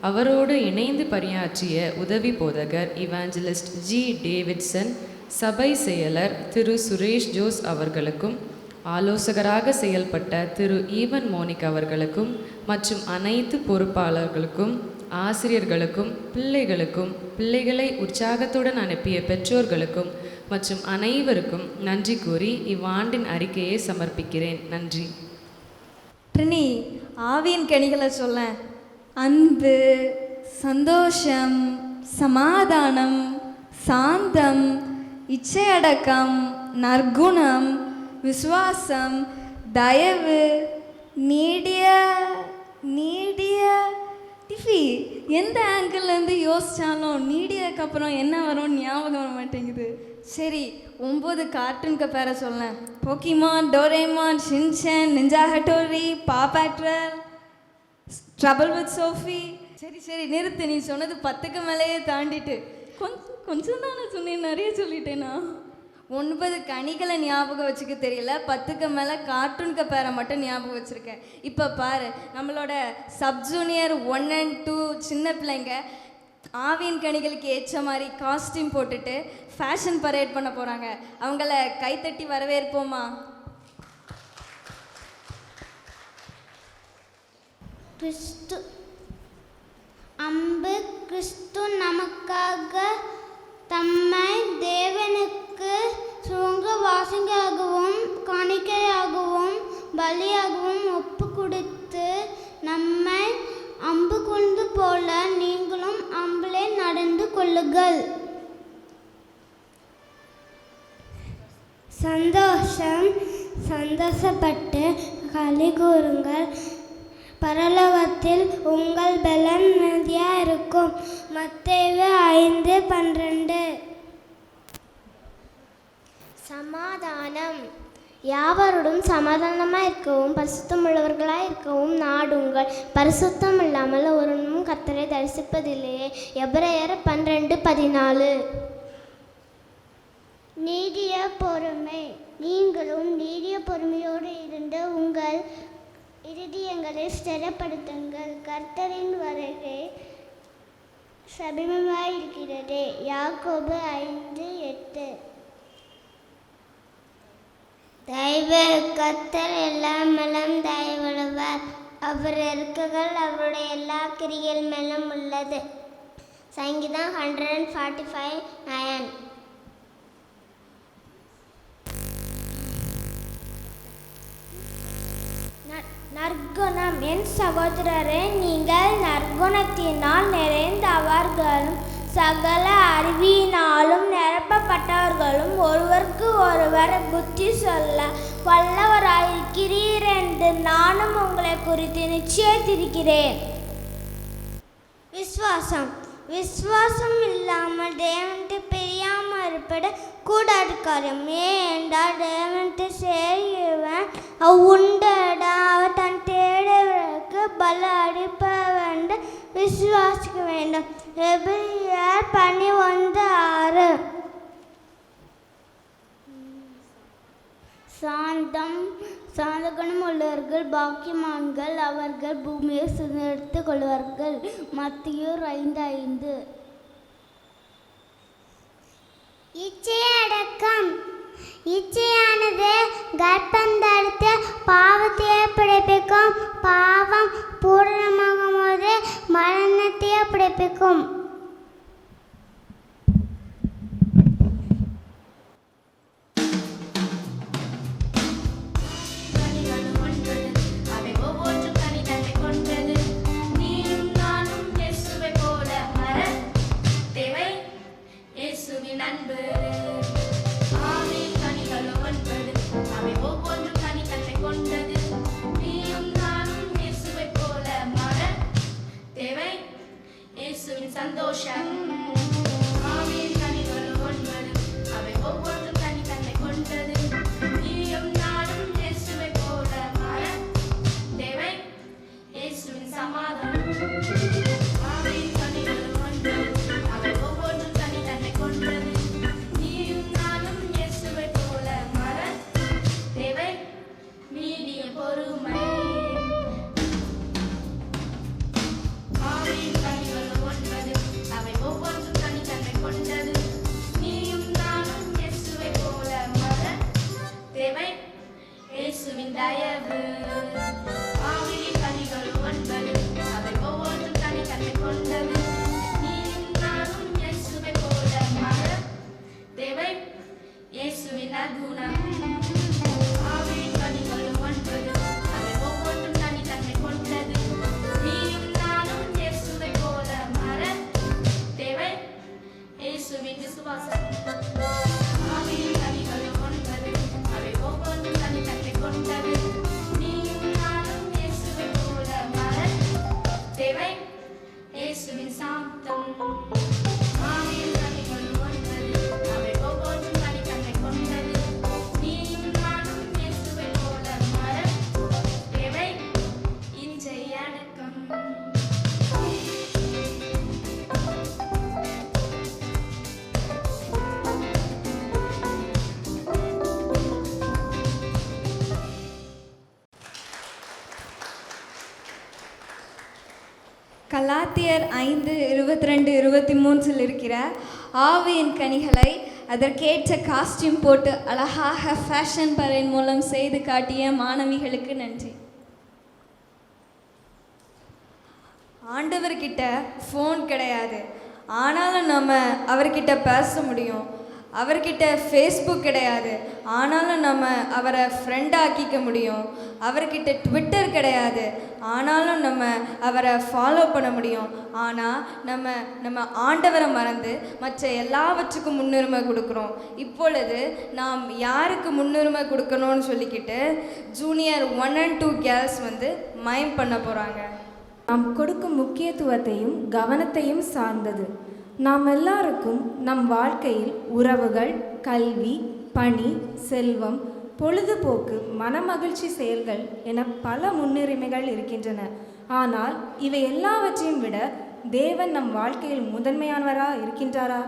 அவரோடு இணைந்து பணியாற்றிய உதவி போதகர் இவாஞ்சலிஸ்ட் ஜி டேவிட்சன், சபை செயலர் திரு சுரேஷ் ஜோஸ் அவர்களுக்கும், ஆலோசகராக செயல்பட்ட திரு ஈவன் மோனிக் அவர்களுக்கும் மற்றும் அனைத்து பொறுப்பாளர்களுக்கும், ஆசிரியர்களுக்கும், பிள்ளைகளுக்கும், பிள்ளைகளை உற்சாகத்துடன் அனுப்பிய பெற்றோர்களுக்கும் மற்றும் அனைவருக்கும் நன்றி கூறி இவ்வாண்டின் அறிக்கையை சமர்ப்பிக்கிறேன். நன்றி. ட்ரினி, ஆவியின் கனிகளை சொல்ல. அன்பு, சந்தோஷம், சமாதானம், சாந்தம், இச்சையடக்கம், நற்குணம், விசுவாசம், தயவு, நீடிய டிஃபி. எந்த ஆங்கிள்லேருந்து யோசித்தாலும் நீடியக்கு அப்புறம் என்ன வரும் ஞாபகம் வர மாட்டேங்குது. சரி, 9 கார்ட்டூனுக்கு பேரை சொல்ல. Pokemon, Doraemon, Shinchan, ninja Hattori, பா பேட்ரல், ட்ரபிள் வித் சோஃபி. சரி நிறுத்து, நீ சொன்னது 10க்கு மேலேயே தாண்டிட்டு. கொஞ்சம் தானே சொன்னேன், நிறைய சொல்லிட்டேனா? 9 கனிகளை ஞாபகம் வச்சுக்க தெரியல, 10க்கு மேலே கார்ட்டூனுக்கு பேரை மட்டும் ஞாபகம் வச்சுருக்கேன். இப்போ பாரு, நம்மளோட சப் ஜூனியர் 1 and 2 சின்ன பிள்ளைங்க ஆவியின் கனிகளுக்கு ஏற்ற மாதிரி காஸ்டியூம் போட்டுட்டு ஃபேஷன் பரேட் பண்ண போகிறாங்க. அவங்கள கைத்தட்டி வரவேற்போமா? கிறிஸ்து அன்பு கிறிஸ்து நமக்காக தம்மை தேவனுக்கு சுங்க வாசனையாகவும் காணிக்கையாகவும் பலியாகவும் ஒப்பு கொடுத்து நம்மை அம்பு கொண்டு போல நீங்களும் அம்பிலே நடந்து கொள்ளுங்கள். சந்தோஷப்பட்டு களி கூறுங்கள், பரலோகத்தில் உங்கள் பலன் நிதியாக இருக்கும். மத்தேயு 5:12. சமாதானம். யாவரோடும் சமாதானமாக இருக்கவும் பரிசுத்தம் உள்ளவர்களாக இருக்கவும் நாடுங்கள். பரிசுத்தம் இல்லாமல் ஒருவனும் கர்த்தரை தரிசிப்பதில்லையே. எபிரேயர் 12:14. நீடிய பொறுமை. நீங்களும் நீடிய பொறுமையோடு இருந்து உங்கள் இருதயங்களை ஸ்திரப்படுத்துங்கள். கர்த்தரின் வருகை சமீபமாயிருக்கிறது. யாக்கோபு 5:8. தயவு. கர்த்தர் எல்லா மேலும் தயவுள்ளவர். அவர் இருக்குகள் அவருடைய எல்லா கிரிகள் மேலும் உள்ளது. சங்கீதம் 145:9. நற்குணம். என் சகோதரரே, நீங்கள் நற்குணத்தினால் நிறைந்தவர்களும் சகல அறிவினாலும் நிரப்பப்பட்டவர்களும் ஒருவருக்கு ஒருவர் புத்தி சொல்ல வல்லவராயிருக்கிறீர் என்று நானும் உங்களை குறித்து நிச்சயித்திருக்கிறேன். விசுவாசம் இல்லாமல் தேவனுக்கு பிரியாமல் இருப்பது கூடாது காரியம். ஏனென்றால் தேவனுக்கு செய்வன் உண்டடா, அவர் தன் தேடுவதற்கு பல அடிப்ப வேண்டும், விசுவாசிக்க வேண்டும். எபிரேயர் 11:6. சாந்த குணம் உள்ளவர்கள் பாக்கியமான்கள், அவர்கள் பூமியை சுதந்திரத்துக் கொள்வார்கள். மத்தேயு 5:5. இச்சையடக்கம். இச்சையானது கர்ப்பந்தரித்து பாவத்தையே பிடிப்பிக்கும். பாவம் பூரணமாகும் போது மரணத்தையே பிடிப்பிக்கும். சந்தோஷம் பொறுமை. ஆவியின் கனிகள் 9, அவை ஒவ்வொன்றும் தனித்தன்மை கொண்டது. நீயும் நானும் இயேசுவை போல மாற தேவை இயேசுவின் தயவு. ஆவியின் கனிகள் 9, அவை ஒவ்வொன்றும் தனித்தன்மை கொண்டது. நீயும் நானும் இயேசுவை போல மாற தேவை இயேசுவின் நற்குணம். ஆவியின் கனிகள் 9, அவை ஒவ்வொன்றும் தனித்தன்மை கொண்டது. நீயும் நானும் இயேசுவை போல மாற தேவை இயேசுவின் விசுவாசம். ஆவியின் கனிகள் 9, அவை ஒவ்வொன்றும் தனித்தன்மை கொண்டது. நீயும் நானும் இயேசுவை போல மாற தேவை இயேசுவின் சாந்தம். ஆவியின் கனிகள் 9, அவை ஒவ்வொன்றும் தனித்தன்மை கொண்டது. நீயும் நானும் இயேசுவை போல மாற தேவை இன்றைய அடக்கம். கலாத்தியர் 5:22-23 இருக்கிற ஆவியின் கனிகளை அதற்கேற்ற காஸ்டியூம் போட்டு அழகாக ஃபேஷன் பரேட் மூலம் செய்து காட்டிய மாணவிகளுக்கு நன்றி. ஆண்டவர்கிட்ட ஃபோன் கிடையாது, ஆனாலும் நம்ம அவர்கிட்ட பேச முடியும். அவர்கிட்ட ஃபேஸ்புக் கிடையாது, ஆனாலும் நம்ம அவரை ஃப்ரெண்டாக்கிக்க முடியும். அவர்கிட்ட ட்விட்டர் கிடையாது, ஆனாலும் நம்ம அவரை ஃபாலோ பண்ண முடியும். ஆனால் நம்ம ஆண்டவரை மறந்து மற்ற எல்லாவற்றுக்கும் முன்னுரிமை கொடுக்குறோம். இப்பொழுது நாம் யாருக்கு முன்னுரிமை கொடுக்கணும்னு சொல்லிக்கிட்டு ஜூனியர் 1 and 2 கேர்ள்ஸ் மைம் பண்ண போகிறாங்க. நாம் கொடுக்கும் முக்கியத்துவத்தையும் கவனத்தையும் சார்ந்தது. நாம் எல்லாருக்கும் நம் வாழ்க்கையில் உறவுகள், கல்வி, பணி, செல்வம், பொழுதுபோக்கு, மனமகிழ்ச்சி செயல்கள் என பல முன்னுரிமைகள் இருக்கின்றன. ஆனால் இவை எல்லாவற்றையும் விட தேவன் நம் வாழ்க்கையில் முதன்மையானவரா இருக்கின்றாரா?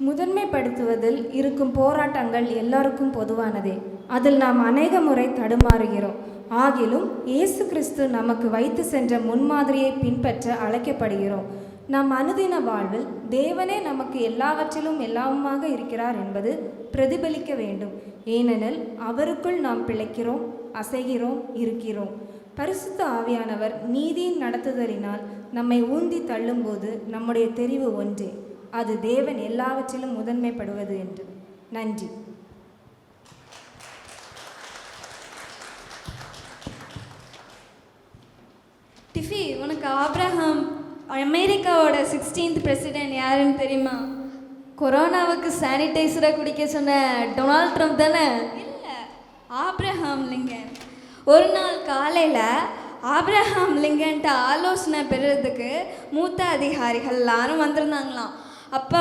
முதன்மைப்படுத்துவதில் இருக்கும் போராட்டங்கள் எல்லாருக்கும் பொதுவானதே. அதில் நாம் அநேக முறை தடுமாறுகிறோம். ஆகிலும் இயேசு கிறிஸ்து நமக்கு வைத்து சென்ற முன்மாதிரியை பின்பற்ற அழைக்கப்படுகிறோம். நம் அனுதின வாழ்வில் தேவனே நமக்கு எல்லாவற்றிலும் எல்லாவுமாக இருக்கிறார் என்பது பிரதிபலிக்க வேண்டும். ஏனெனில் அவருக்குள் நாம் பிழைக்கிறோம், அசைகிறோம், இருக்கிறோம். பரிசுத்த ஆவியானவர் நீதியின் நடத்துதலினால் நம்மை ஊந்தி தள்ளும்போது நம்முடைய தெரிவு ஒன்றே, அது தேவன் எல்லாவற்றிலும் முதன்மைப்படுவது என்று. நன்றி. டிஃபி, உனக்கு ஆப்ரஹாம் அமெரிக்காவோட 16th பிரசிடென்ட் யாருன்னு தெரியுமா? கொரோனாவுக்கு சானிடைசரை குடிக்க சொன்ன டொனால்ட் ட்ரம்ப் தானே? இல்லை, ஆப்ரஹாம் லிங்கன். ஒரு நாள் காலையில் ஆப்ரஹாம் லிங்கன்ட்ட ஆலோசனை பெறுறதுக்கு மூத்த அதிகாரிகள் எல்லாரும் வந்திருந்தாங்களாம். அப்போ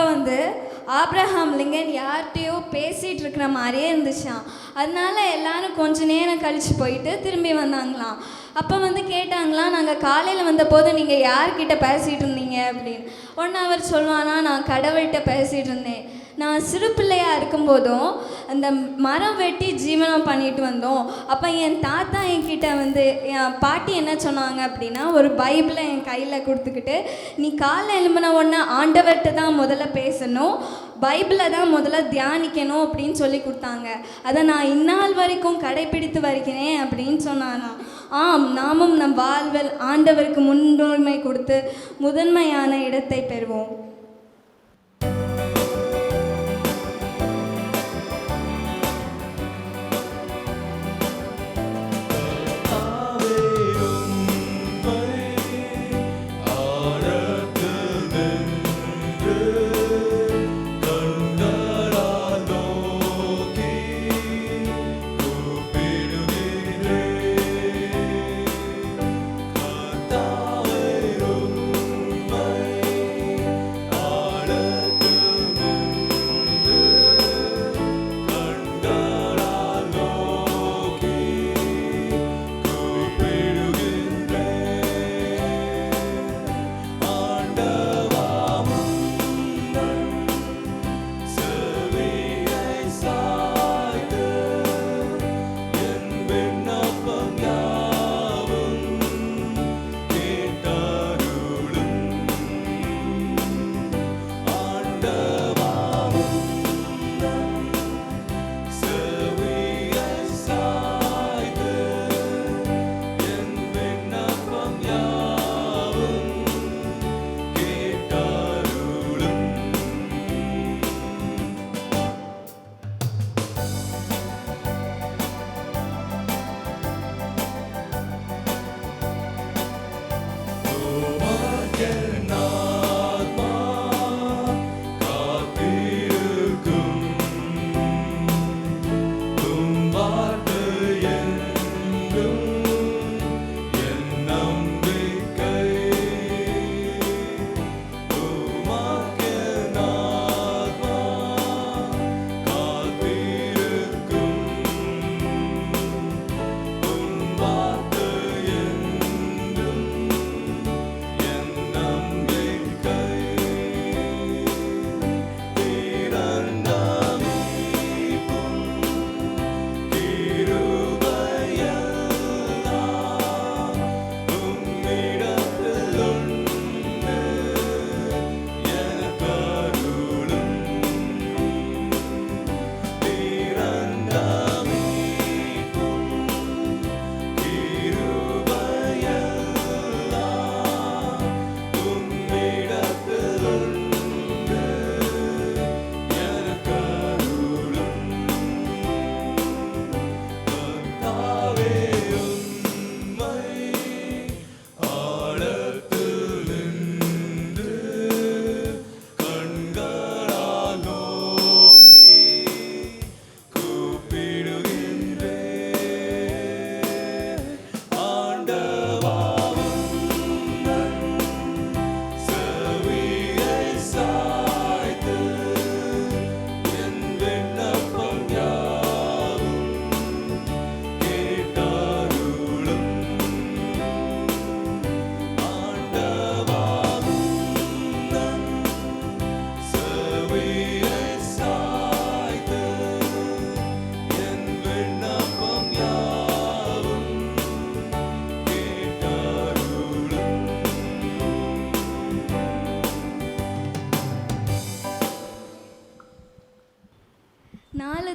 ஆப்ரஹாம் லிங்கன் யார்கிட்டையோ பேசிகிட்டு இருக்கிற மாதிரியே இருந்துச்சான். அதனால எல்லாரும் கொஞ்ச நேரம் கழித்து போயிட்டு திரும்பி வந்தாங்களாம். அப்போ கேட்டாங்களாம், நாங்கள் காலையில் வந்தபோது நீங்கள் யார்கிட்ட பேசிகிட்டு இருந்தீங்க அப்படின்னு. உடனே அவர் சொல்லுவானா, நான் கடவுள்கிட்ட பேசிகிட்டு இருந்தேன். நான் சிறு பிள்ளையாக இருக்கும்போதும் அந்த மரம் வெட்டி ஜீவனம் பண்ணிட்டு வந்தோம். அப்போ என் தாத்தா என்கிட்ட என் பாட்டி என்ன சொன்னாங்க அப்படின்னா, ஒரு பைபிளை என் கையில் கொடுத்துக்கிட்டு, நீ காலை எழும்பின உடனே ஆண்டவர்கிட்ட தான் முதல்ல பேசணும், பைபிளை தான் முதல்ல தியானிக்கணும் அப்படின்னு சொல்லி கொடுத்தாங்க. அதை நான் இந்நாள் வரைக்கும் கடைப்பிடித்து வருகிறேன் அப்படின்னு சொன்னானா. ஆம், நாமும் நம் வாழ்வில் ஆண்டவருக்கு முன்னுரிமை கொடுத்து முதன்மையான இடத்தை பெறுவோம்.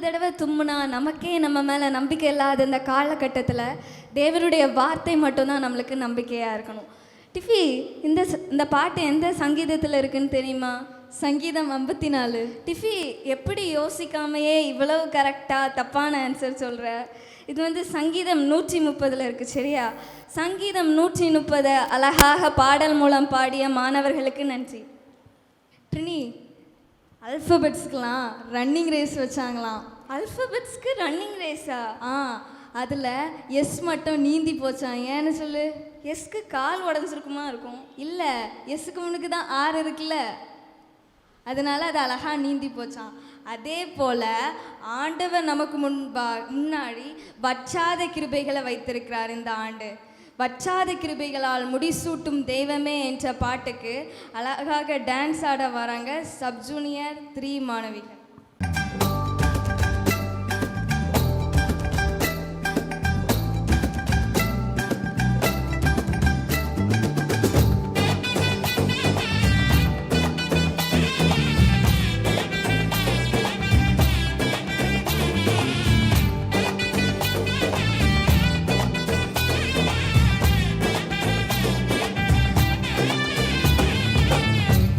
தடவை தும்முனா நமக்கே நம்ம மேலே நம்பிக்கை இல்லாத இந்த காலகட்டத்தில் தேவனுடைய வார்த்தை மட்டும்தான் நம்மளுக்கு நம்பிக்கையாக இருக்கணும். டிஃபி, இந்த பாட்டு எந்த சங்கீதத்தில் இருக்குன்னு தெரியுமா? சங்கீதம் 54. டிஃபி, எப்படி யோசிக்காமையே இவ்வளவு கரெக்டாக தப்பான ஆன்சர் சொல்கிற? இது சங்கீதம் 130 இருக்குது, சரியா? சங்கீதம் 130 அழகாக பாடல் மூலம் பாடிய மாணவர்களுக்கு நன்றி. ட்ரினி, அல்ஃபபெட்ஸ்க்கெலாம் ரன்னிங் ரேஸ் வச்சாங்களாம். அல்ஃபபெட்ஸ்க்கு ரன்னிங் ரேஸா? அதில் எஸ் மட்டும் நீந்தி போச்சான். ஏன்னு சொல்லு. எஸ்க்கு கால் உடஞ்சிருக்குமா இருக்கும்? இல்லை, எஸ்ஸுக்கு முன்னுக்கு தான் ஆறு இருக்குல்ல, அதனால் அது அழகாக நீந்தி போச்சான். அதே போல் ஆண்டவர் நமக்கு முன்னாடி வற்றாத கிருபைகளை வைத்திருக்கிறார். இந்த ஆண்டு வற்றாத கிருபைகளால் முடிசூட்டும் தெய்வமே என்ற பாட்டுக்கு அழகாக டான்ஸ் ஆட வராங்க சப் ஜூனியர் 3 மாணவிகள்.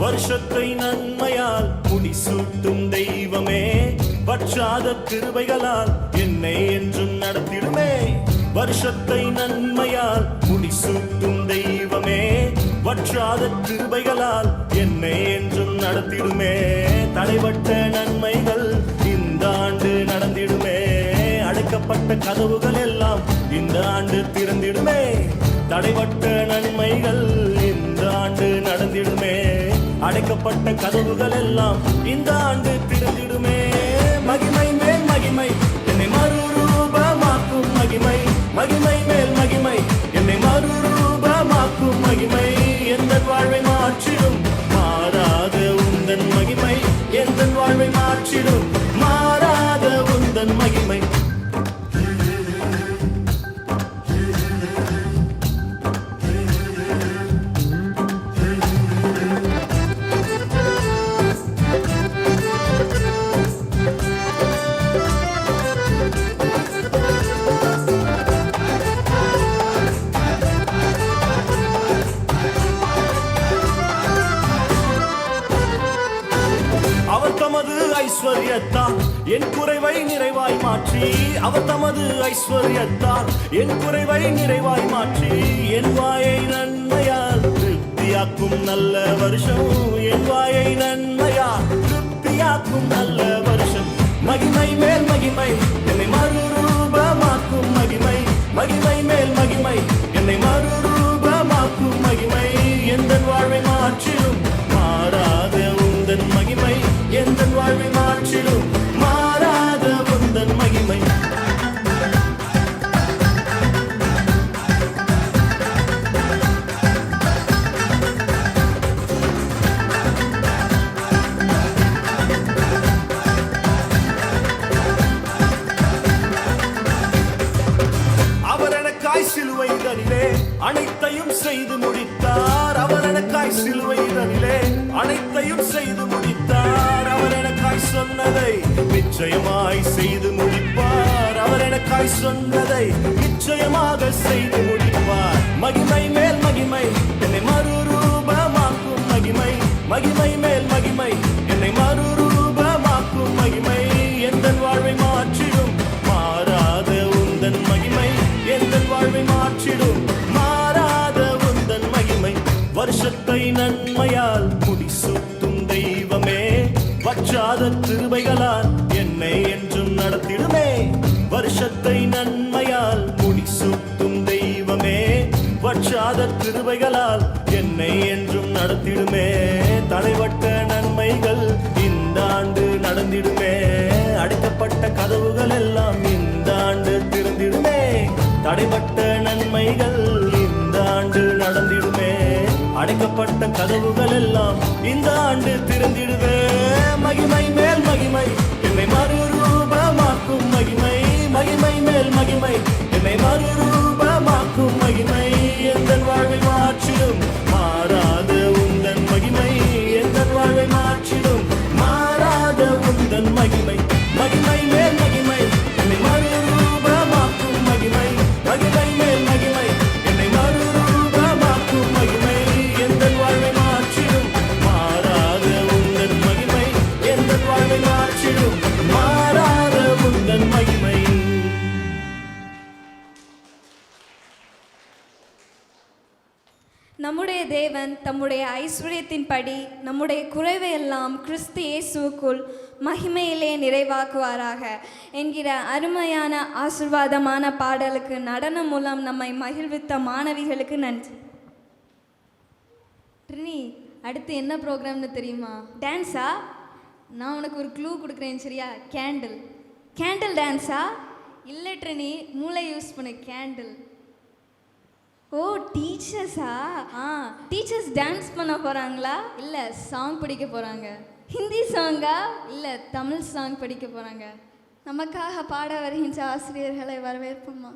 வருஷத்தை நன்மையால் முடிசூட்டும் தெய்வமே, வற்றாத கிருபைகளால் என்னை என்றும் நடத்திடுமே. வருஷத்தை நன்மையால் முடிசூட்டும் தெய்வமே, வற்றாத கிருபைகளால் என்னை என்றும் நடத்திடுமே. தடைபட்ட நன்மைகள் இந்த ஆண்டு நடந்திடுமே. அடைக்கப்பட்ட கதவுகள் எல்லாம் இந்த ஆண்டு திறந்திடுமே. தடைபட்ட நன்மைகள் இந்த ஆண்டு நடந்திடுமே. அடைக்கப்பட்ட கதவுகள் எல்லாம் இந்த ஆண்டு திறந்திடுமே. மகிமை மேல் மகிமை என்னை மறுரூபமாக்கும் மகிமை, மகிமை மேல் மகிமை என்னை மறுரூபமாக்கும் மகிமை. எந்த வாழ்வை மாற்றிடும் மாறாத உந்தன் மகிமை, எந்த வாழ்வை மாற்றிடும் மாறாத உந்தன் மகிமை. அவர் தமது ஐஸ்வர்யத்தால் என் குறைவை நிறைவாய் மாற்றி, அவர் தமது ஐஸ்வர்யத்தால் என் குறைவை நிறைவாய் மாற்றி, என் வாயை நன்மையால் திருப்தியாக்கும் நல்ல வருஷம், என் வாயை நன்மையால் திருப்தியாக்கும் நல்ல வருஷம். மகிமை மேல் மகிமை என்னை மறுரூபமாக்கும் மகிமை, மகிமை மேல் மகிமை என்னை மறுரூபமாக்கும் மகிமை. எந்த வாழ்வை மாற்றிடும் மாறாத உந்தன் மகிமை, எந்த வாழ்வை மாற்றிடும் மாறாத உந்தன் மகிமை. அவர் எனக்காய் சிலுவை தனிலே அனைத்தையும் செய்து முடித்தார். அவர் எனக்காய் சிலுவை தனிலே அனைத்தையும் செய்து முடித்தார். அவர் எனக்காய் சொன்னதை நிச்சயமாய் செய்து முடிப்பார். அவர் எனக்காய் சொன்னதை நிச்சயமாக செய்து முடிப்பார். மகிமை மேல் மகிமை என்னை மறுரூபமாக்கும் மகிமை, மகிமை மேல் மகிமை என்னை மறுரூபமாக்கும் மகிமை. எந்த வாழ்வை மாற்றிடும் மாறாத உந்தன் மகிமை, எந்த வாழ்வை மாற்றிடும் மாறாத உந்தன் மகிமை. வருஷத்தை நன்மையால் முடிசூட்டும் தெய்வமே, வற்றாத கிருபைகளால் என்னை என்றும் நடத்திடுமே. வருஷத்தை நன்மையால் முடிசூட்டும் தெய்வமே, வற்றாத கிருபைகளால் என்னை என்றும் நடத்திடுமே. தடைபட்ட நன்மைகள் இந்த ஆண்டு நடந்திடுமே. அடைக்கப்பட்ட கதவுகள் எல்லாம் இந்த ஆண்டு திறந்திடுமே. தடைபட்ட நன்மைகள் இந்த ஆண்டு நடந்திடுமே. அடைக்கப்பட்ட கதவுகள் எல்லாம் இந்த ஆண்டு திறந்திடுவே. மகிமை மேல் மகிமை என்னை மறுரூபமாக்கும் மகிமை, மகிமை மேல் மகிமை என்னை மறுரூபமாக்கும் மகிமை. எந்த வாழ்வை மாற்றிடும் மாறாத உந்தன் மகிமை, எந்த வாழ்வை மாற்றிடும் மாறாத உந்தன் மகிமை, மகிமை மேல் நம்முடைய தேவன் தம்முடைய ஐஸ்வர்யத்தின்படி நம்முடைய குறைவை எல்லாம் கிறிஸ்து இயேசுவுக்குள் மகிமையிலே நிறைவாக்குவாராக என்கிற அருமையான ஆசீர்வாதமான பாடலுக்கு நடனம் மூலம் நம்மை மகிழ்வித்த மாணவிகளுக்கு நன்றி. ட்ரினி, அடுத்து என்ன ப்ரோக்ராம்னு தெரியுமா? டான்ஸா? நான் உனக்கு ஒரு க்ளூ கொடுக்குறேன், சரியா? கேண்டில். கேண்டில் டான்ஸா? இல்லை ட்ரினி, மூளை யூஸ் பண்ண கேண்டில். ஓ, டீச்சர்ஸா? டீச்சர்ஸ் டான்ஸ் பண்ண போகிறாங்களா? இல்லை, சாங் படிக்க போகிறாங்க. ஹிந்தி சாங்கா? இல்லை, தமிழ் சாங் படிக்க போகிறாங்க. நமக்காக பாட வருகின்ற ஆசிரியர்களை வரவேற்போம்மா.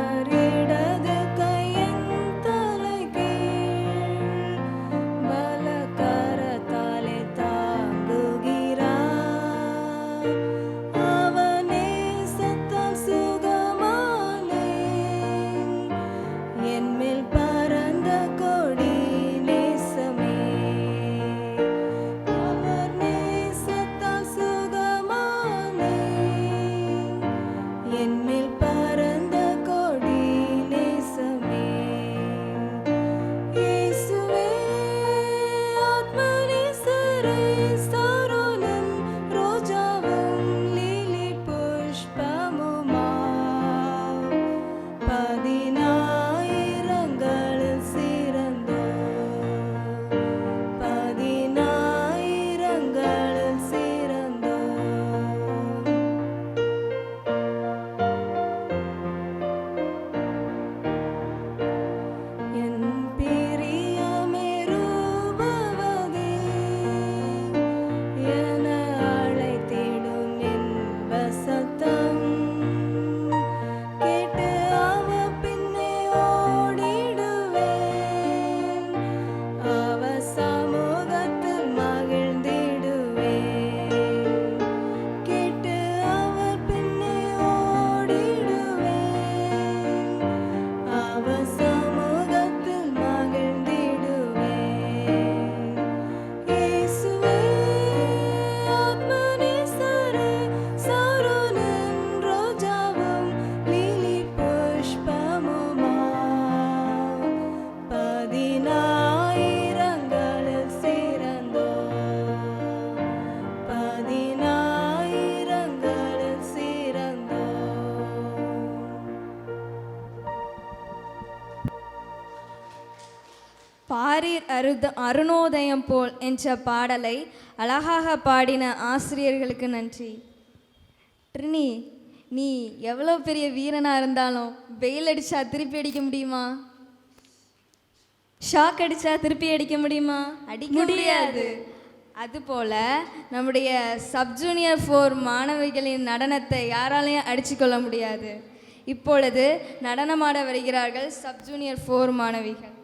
அவர் இடது கையின் பாரீர் அருணோதயம் போல் என்ற பாடலை அழகாக பாடின ஆசிரியர்களுக்கு நன்றி. ட்ரினி, நீ எவ்வளோ பெரிய வீரனாக இருந்தாலும் வெயில் அடித்தா திருப்பி அடிக்க முடியுமா? ஷாக் அடித்தா திருப்பி அடிக்க முடியுமா? அடிக்க முடியாது. அதுபோல் நம்முடைய சப்ஜூனியர் 4 மாணவிகளின் நடனத்தை யாராலையும் அடிச்சுக்கொள்ள முடியாது. இப்பொழுது நடனமாட வருகிறார்கள் சப்ஜூனியர் 4 மாணவிகள்.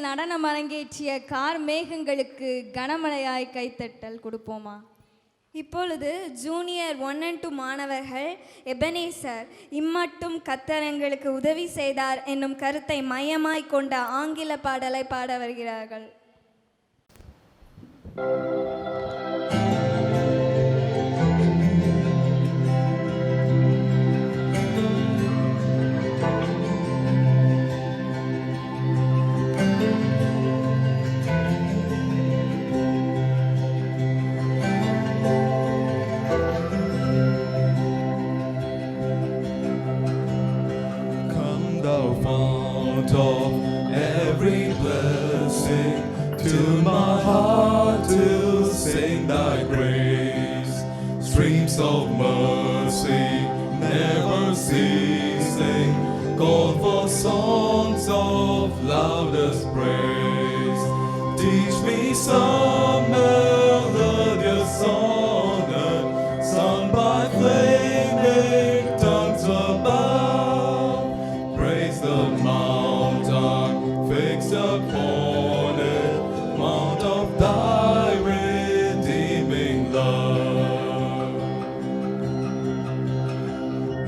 நடனம் அரங்கேற்றிய கார் மேகங்களுக்கு கனமழையாய் கைத்தட்டல் கொடுப்போமா? இப்பொழுது ஜூனியர் 1 and 2 மாணவர்கள் எபனேசர் இம்மட்டும் கர்த்தர் எங்களுக்கு உதவி செய்தார் என்னும் கருத்தை மையமாய் கொண்ட ஆங்கில பாடலை பாட வருகிறார்கள். Of every blessing, to my heart to sing thy praise. Streams of mercy never ceasing, call for songs of loudest praise. Teach me some melodious sonnet sung by flaming tongues above. Praise the fixed upon it, mount of thy redeeming love.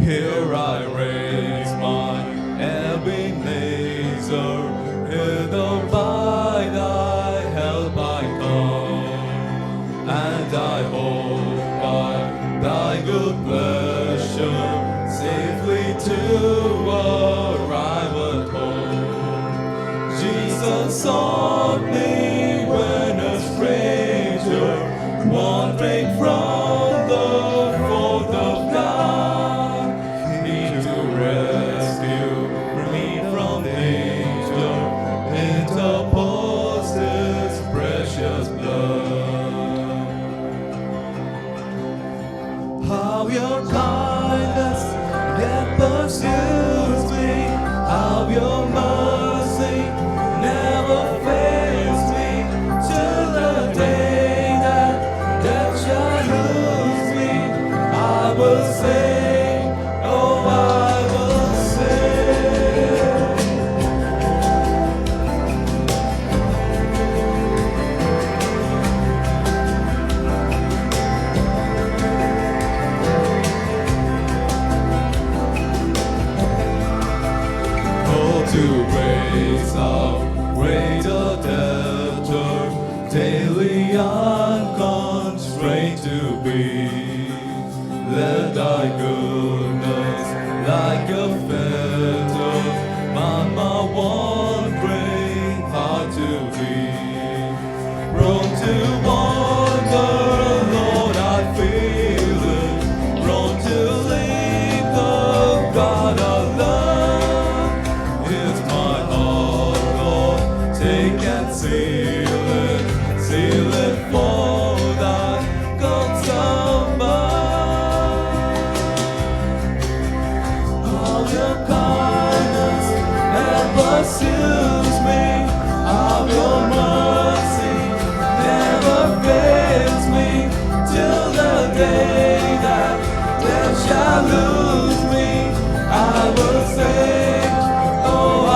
Here I raise my Ebenezer, hither by thy help I come, and I stranger, safely to arrive at home. Jesus sought me when a stranger, wandering from the fold of God. He to rescue me from danger, interposed His precious blood. How your kindness yet pursues me, how your mercy never fails me, till the day that death shall lose me. I will sing, oh I will sing. Call to praise how great a debtor, daily unconstrained to be. Let thy goodness like a fetter mount my wandering heart to thee. Prone to wander, Lord, I feel it, prone to leave the God alone. Here's my heart, Lord, take and seal it for thy God's above. All your kindness that pursues me, all your mercy never fails me, till the day that death shall lose me. I will sing, oh I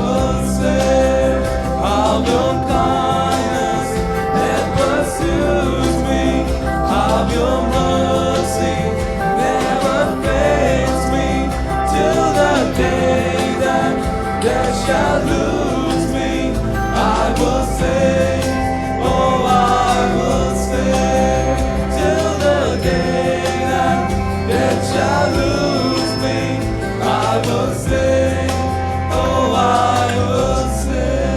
will sing, how your kindness that pursues me, how your mercy never fails me, till the day that death shall lose me. I will sing, oh I will sing, till the day that death shall lose me. I will sing, oh I will sing.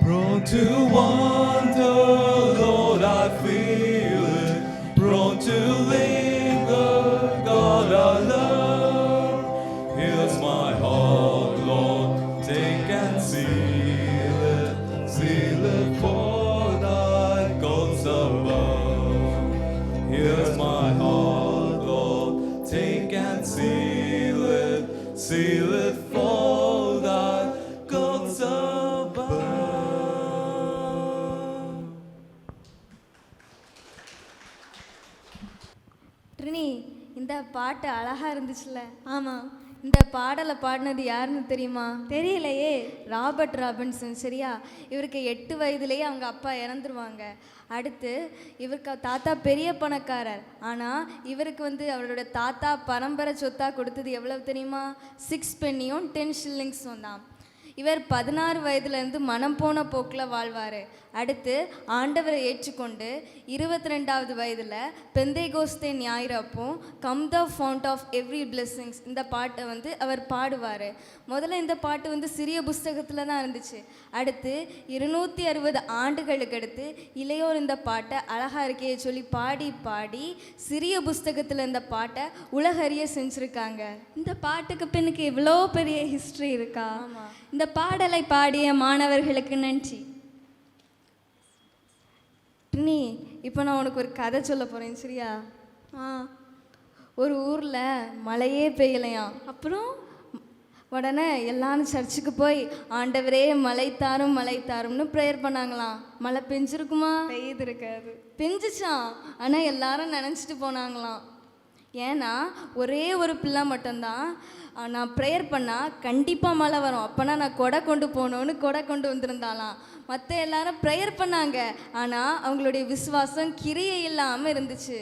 Prone to wander, Lord, I feel it, prone to linger, God I love. Here's my heart, Lord, take and seal it for thy God's above. Here's my heart, Lord, take and seal it for thy God's above. ட்ரினி, இந்த பாட்டு அழகா இருந்துச்சுல்ல? ஆமாம். இந்த பாடலை பாடினது யாருன்னு தெரியுமா? தெரியலையே. Robert Robinson. சரியா? இவருக்கு 8 வயதுலேயே அவங்க அப்பா இறந்துருவாங்க. அடுத்து இவருக்கு தாத்தா பெரிய பணக்காரர். ஆனால் இவருக்கு அவரோட தாத்தா பரம்பரை சொத்தாக கொடுத்தது எவ்வளவு தெரியுமா? 6 பென்னியும் 10 ஷில்லிங்ஸும் தான். இவர் 16 வயதுலேருந்து மனம் போன போக்கில் வாழ்வார். அடுத்து ஆண்டவரை ஏற்றுக்கொண்டு 22வது வயதில் பெந்தைகோஸ்தே ஞாயிறு அப்போ come the fount of every blessings இந்த பாட்டை அவர் பாடுவார். முதல்ல இந்த பாட்டு சிறிய புஸ்தகத்தில் தான் இருந்துச்சு. அடுத்து 260 ஆண்டுகளுக்கு அடுத்து இளையோர் இந்த பாட்டை அழகா இருக்கே சொல்லி பாடி பாடி சிறிய புஸ்தகத்தில் இந்த பாட்டை உலகறிய செஞ்சுருக்காங்க. இந்த பாட்டுக்கு பின்னுக்கு இவ்வளோ பெரிய ஹிஸ்ட்ரி இருக்கா? இந்த பாடலை பாடிய மாணவர்களுக்கு நன்றி. ட்ரினி, இப்போ நான் உனக்கு ஒரு கதை சொல்ல போகிறேன். சரியா? ஒரு ஊரில் மழையே பெய்யலையாம். அப்புறம் உடனே எல்லாரும் சர்ச்சுக்கு போய் ஆண்டவரே மழை தாரும் மழை தாரும்னு ப்ரேயர் பண்ணாங்களாம். மழை பெஞ்சிருக்குமா? பெய்யுது இருக்காது. பெஞ்சிச்சான். ஆனால் எல்லாரும் நினச்சிட்டு போனாங்களாம். ஏன்னா ஒரே ஒரு பிள்ளை மட்டும்தான் நான் ப்ரேயர் பண்ணால் கண்டிப்பாக மழை வரும், அப்போனா நான் கொடை கொண்டு போகணுன்னு கொடை கொண்டு வந்திருந்தாலாம். மற்ற எல்லாரும் ப்ரேயர் பண்ணாங்க, ஆனால் அவங்களுடைய விசுவாசம் கிரியை இல்லாமல் இருந்துச்சு.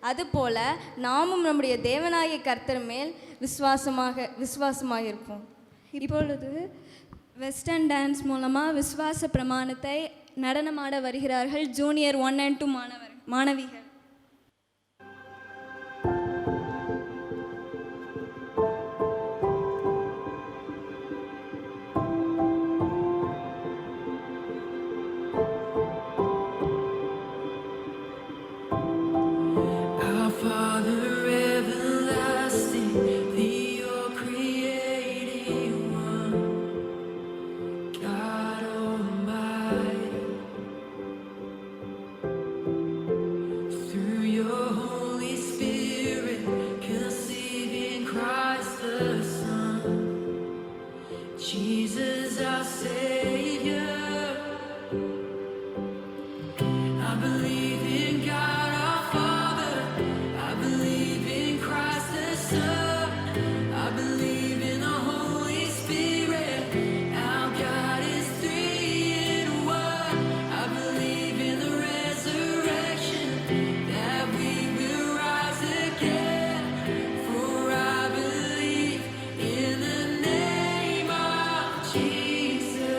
அதுபோல் நாமும் நம்முடைய தேவனாகிய கர்த்தர் மேல் விசுவாசமாக இருப்போம். இப்பொழுது வெஸ்டர்ன் டான்ஸ் மூலமாக விசுவாச பிரமாணத்தை நடனமாட வருகிறார்கள் ஜூனியர் 1 and 2 மாணவிகள். Our Father everlasting, the all creating one, God Almighty, through your Holy Spirit, conceiving Christ the Son, Jesus our Savior. I believe in God our Father, I believe in Christ the Son, I believe in the Holy Spirit, our God is 3 in 1. I believe in the resurrection, that we will rise again, for I believe in the name of Jesus.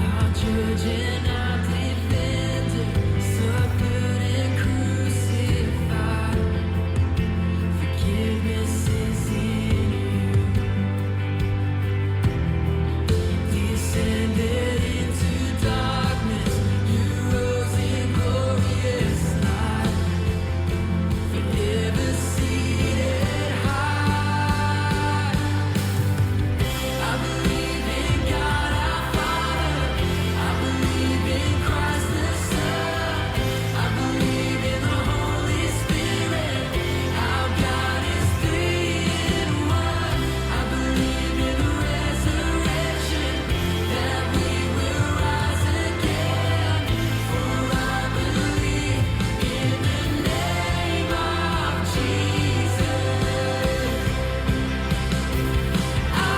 Our judge and our defender, suffered and crucified. Forgiveness is in you. Descended into darkness, you rose in glorious light. Forever seated high. I believe in God our Father, I believe in Christ the Son, I believe in the Holy Spirit, our God is 3 in 1. I believe in the resurrection, that we will rise again, for I believe in the name of Jesus. I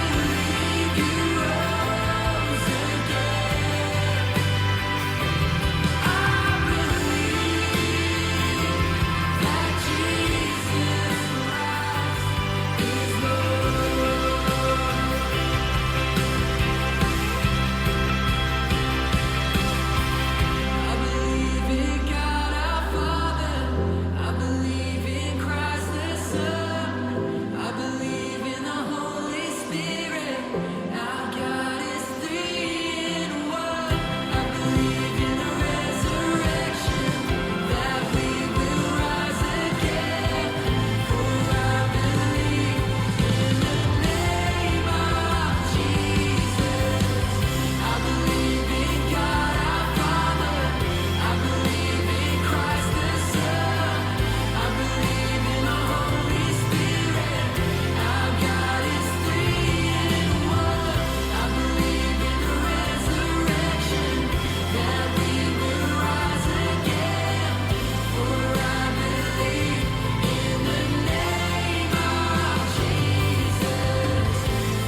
believe you rose again. I believe that Jesus Christ is Lord. I believe in God our Father, I believe in Christ the Son, I believe in the Holy Spirit, our God is 3 in 1. I believe in the resurrection, that we will rise again, for I believe in the name of Jesus. I believe in God our Father, I believe in Christ the Son, I believe in the Holy Spirit, our God is 3 in 1. I believe in the resurrection, that we will rise again, for I believe in the name of Jesus,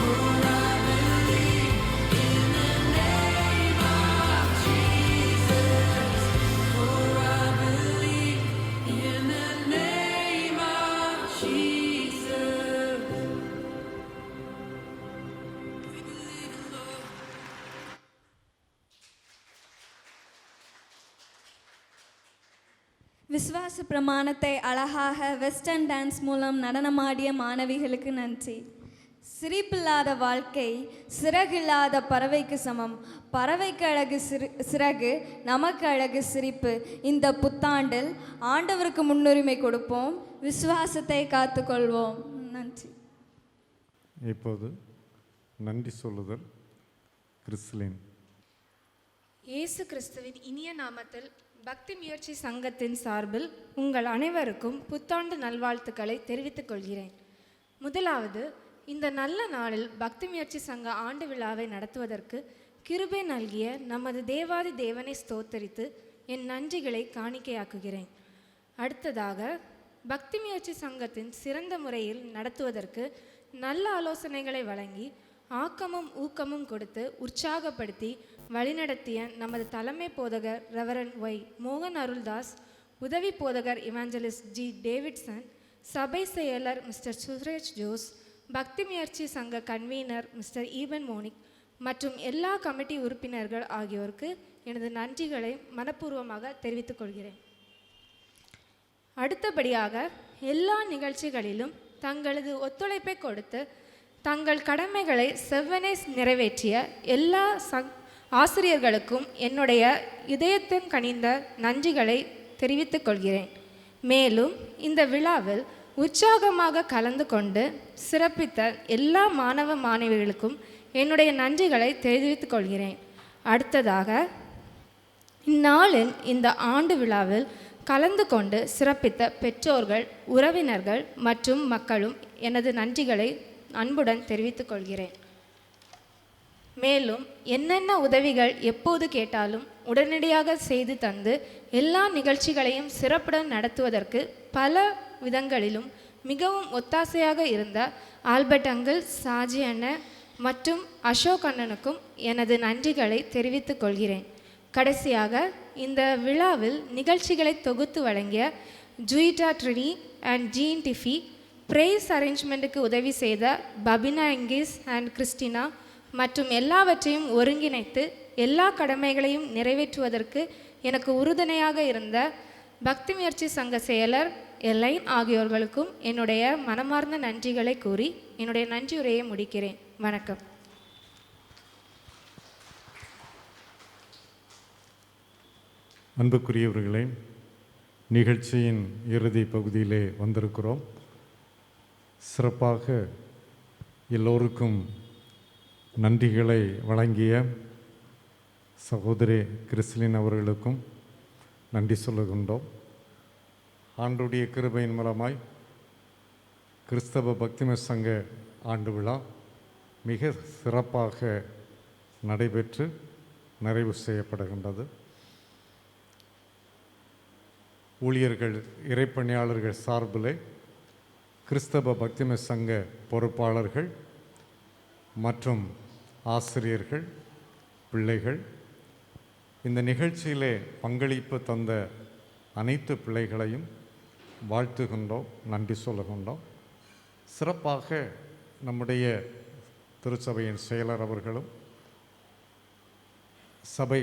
for I believe in the name of Jesus, for I believe in the name of Jesus. We believe in Lord. விசுவாச பிரமாணத்தை அழகாக western dance மூலம் நடனமாடிய மாணவிகளுக்கு நன்றி. சிரிப்பில்லாத வாழ்க்கை சிறகில்லாத பறவைக்கு சமம். பறவைக்கு அழகு சிறகு, நமக்கு அழகு சிரிப்பு. இந்த புத்தாண்டில் ஆண்டவருக்கு முன்னுரிமை கொடுப்போம், விசுவாசத்தை காத்துக்கொள்வோம். நன்றி. இப்போது நன்றி சொல்லுதல். கிறிஸ்லின். இயேசு கிறிஸ்துவின் இனிய நாமத்தில் பக்தி முயற்சி சங்கத்தின் சார்பில் உங்கள் அனைவருக்கும் புத்தாண்டு நல்வாழ்த்துக்களை தெரிவித்துக் கொள்கிறேன். முதலாவது, இந்த நல்ல நாளில் பக்தி முயற்சி சங்க ஆண்டு விழாவை நடத்துவதற்கு கிருபை நல்கிய நமது தேவாதி தேவனை ஸ்தோத்தரித்து என் நன்றிகளை காணிக்கையாக்குகிறேன். அடுத்ததாக, பக்தி முயற்சி சங்கத்தின் சிறந்த முறையில் நடத்துவதற்கு நல்ல ஆலோசனைகளை வழங்கி ஆக்கமும் ஊக்கமும் கொடுத்து உற்சாகப்படுத்தி வழிநடத்திய நமது தலைமை போதகர் ரெவரண்ட் ஒய் மோகன் அருள்தாஸ், உதவி போதகர் இவாஞ்சலிஸ்ட் ஜி டேவிட்சன், சபை செயலர் மிஸ்டர் சுரேஷ் ஜோஸ், பக்தி முயற்சி சங்க கன்வீனர் மிஸ்டர் ஈபன் மோனிக் மற்றும் எல்லா கமிட்டி உறுப்பினர்கள் ஆகியோருக்கு எனது நன்றிகளை மனப்பூர்வமாக தெரிவித்துக் கொள்கிறேன். அடுத்தபடியாக எல்லா நிகழ்ச்சிகளிலும் தங்களது ஒத்துழைப்பை கொடுத்து தங்கள் கடமைகளை செவ்வனே நிறைவேற்றிய எல்லா ஆசிரியர்களுக்கும் என்னுடைய இதயத்தின் கனிந்த நன்றிகளை தெரிவித்துக் கொள்கிறேன். மேலும் இந்த விழாவில் உற்சாகமாக கலந்து கொண்டு சிறப்பித்த எல்லா மாணவ மாணவிகளுக்கும் என்னுடைய நன்றிகளை தெரிவித்துக் கொள்கிறேன். அடுத்ததாக, இந்நாளின் இந்த ஆண்டு விழாவில் கலந்து கொண்டு சிறப்பித்த பெற்றோர்கள், உறவினர்கள் மற்றும் மக்களும் எனது நன்றிகளை அன்புடன் தெரிவித்துக் கொள்கிறேன். மேலும் என்னென்ன உதவிகள் எப்போது கேட்டாலும் உடனடியாக செய்து தந்து எல்லா நிகழ்ச்சிகளையும் சிறப்புடன் நடத்துவதற்கு பல விதங்களிலும் மிகவும் ஒத்தாசையாக இருந்த ஆல்பர்ட் அங்கிள், சாஜி அண்ணன் மற்றும் அசோக் அண்ணனுக்கும் எனது நன்றிகளை தெரிவித்துக் கொள்கிறேன். கடைசியாக, இந்த விழாவில் நிகழ்ச்சிகளை தொகுத்து வழங்கிய ஜூயிட்டா ட்ரினி அண்ட் ஜீன் டிஃபி, பிரைஸ் அரேஞ்ச்மெண்ட்டுக்கு உதவி செய்த பபினா எங்கிஸ் அண்ட் கிறிஸ்டினா மற்றும் எல்லாவற்றையும் ஒருங்கிணைத்து எல்லா கடமைகளையும் நிறைவேற்றுவதற்கு எனக்கு உறுதுணையாக இருந்த பக்தி முயற்சி சங்க செயலர் எல்லைன் ஆகியோர்களுக்கும் என்னுடைய மனமார்ந்த நன்றிகளை கூறி என்னுடைய நன்றியுரையை முடிக்கிறேன். வணக்கம். அன்புக்குரியவர்களே, நிகழ்ச்சியின் இறுதி பகுதியிலே வந்திருக்கிறோம். சிறப்பாக எல்லோருக்கும் நன்றிகளை வழங்கிய சகோதரி கிறிஸ்லின் அவர்களுக்கும் நன்றி சொல்லுகின்றோம். ஆண்டுடைய கிருபையின் மூலமாய் கிறிஸ்தவ பக்திம சங்க ஆண்டு விழா மிக சிறப்பாக நடைபெற்று நிறைவு செய்யப்படுகின்றது. ஊழியர்கள், இறைப்பணியாளர்கள் சார்பிலே கிறிஸ்தவ பக்திம சங்க பொறுப்பாளர்கள் மற்றும் ஆசிரியர்கள், பிள்ளைகள், இந்த நிகழ்ச்சியிலே பங்களிப்பு தந்த அனைத்து பிள்ளைகளையும் வாழ்த்துகின்றோம், நன்றி சொல்லுகின்றோம். சிறப்பாக நம்முடைய திருச்சபையின் செயலர் அவர்களும் சபை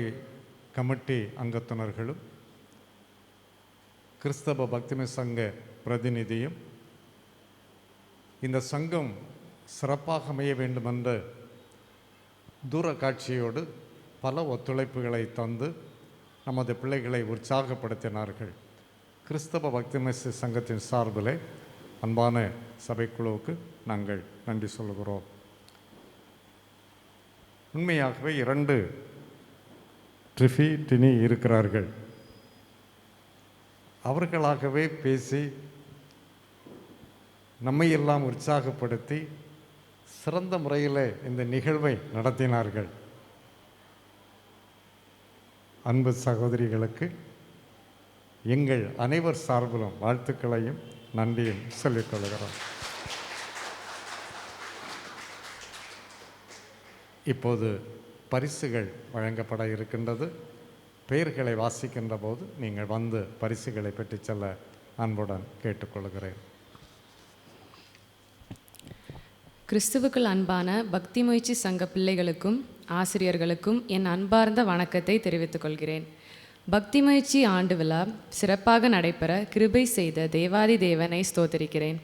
கமிட்டி அங்கத்தினர்களும் கிறிஸ்தவ பக்திம சங்க பிரதிநிதியும் இந்த சங்கம் சிறப்பாக அமைய வேண்டுமென்ற தூர காட்சியோடு பல ஒத்துழைப்புகளை தந்து நமது பிள்ளைகளை உற்சாகப்படுத்தினார்கள். கிறிஸ்தவ பக்திம சங்கத்தின் சார்பிலே அன்பான சபைக்குழுவுக்கு நாங்கள் நன்றி சொல்கிறோம். உண்மையாகவே 2 டினி இருக்கிறார்கள். அவர்களாகவே பேசி நம்மை எல்லாம் உற்சாகப்படுத்தி சிறந்த முறையில் இந்த நிகழ்வை நடத்தினார்கள். அன்பு சகோதரிகளுக்கு எங்கள் அனைவர் சார்பிலும் வாழ்த்துக்களையும் நன்றியும் சொல்லிக்கொள்கிறோம். இப்போது பரிசுகள் வழங்கப்பட இருக்கின்றது. பெயர்களை வாசிக்கின்ற போது நீங்கள் வந்து பரிசுகளை பெற்றுச் செல்ல அன்புடன் கேட்டுக்கொள்கிறேன். கிறிஸ்துவுக்குள் அன்பான பக்தி முயற்சி சங்க பிள்ளைகளுக்கும் ஆசிரியர்களுக்கும் என் அன்பார்ந்த வணக்கத்தை தெரிவித்துக் கொள்கிறேன். பக்தி முயற்சி ஆண்டு விழா சிறப்பாக நடைபெற கிருபை செய்த தேவாதி தேவனை ஸ்தோத்திரிக்கிறேன்.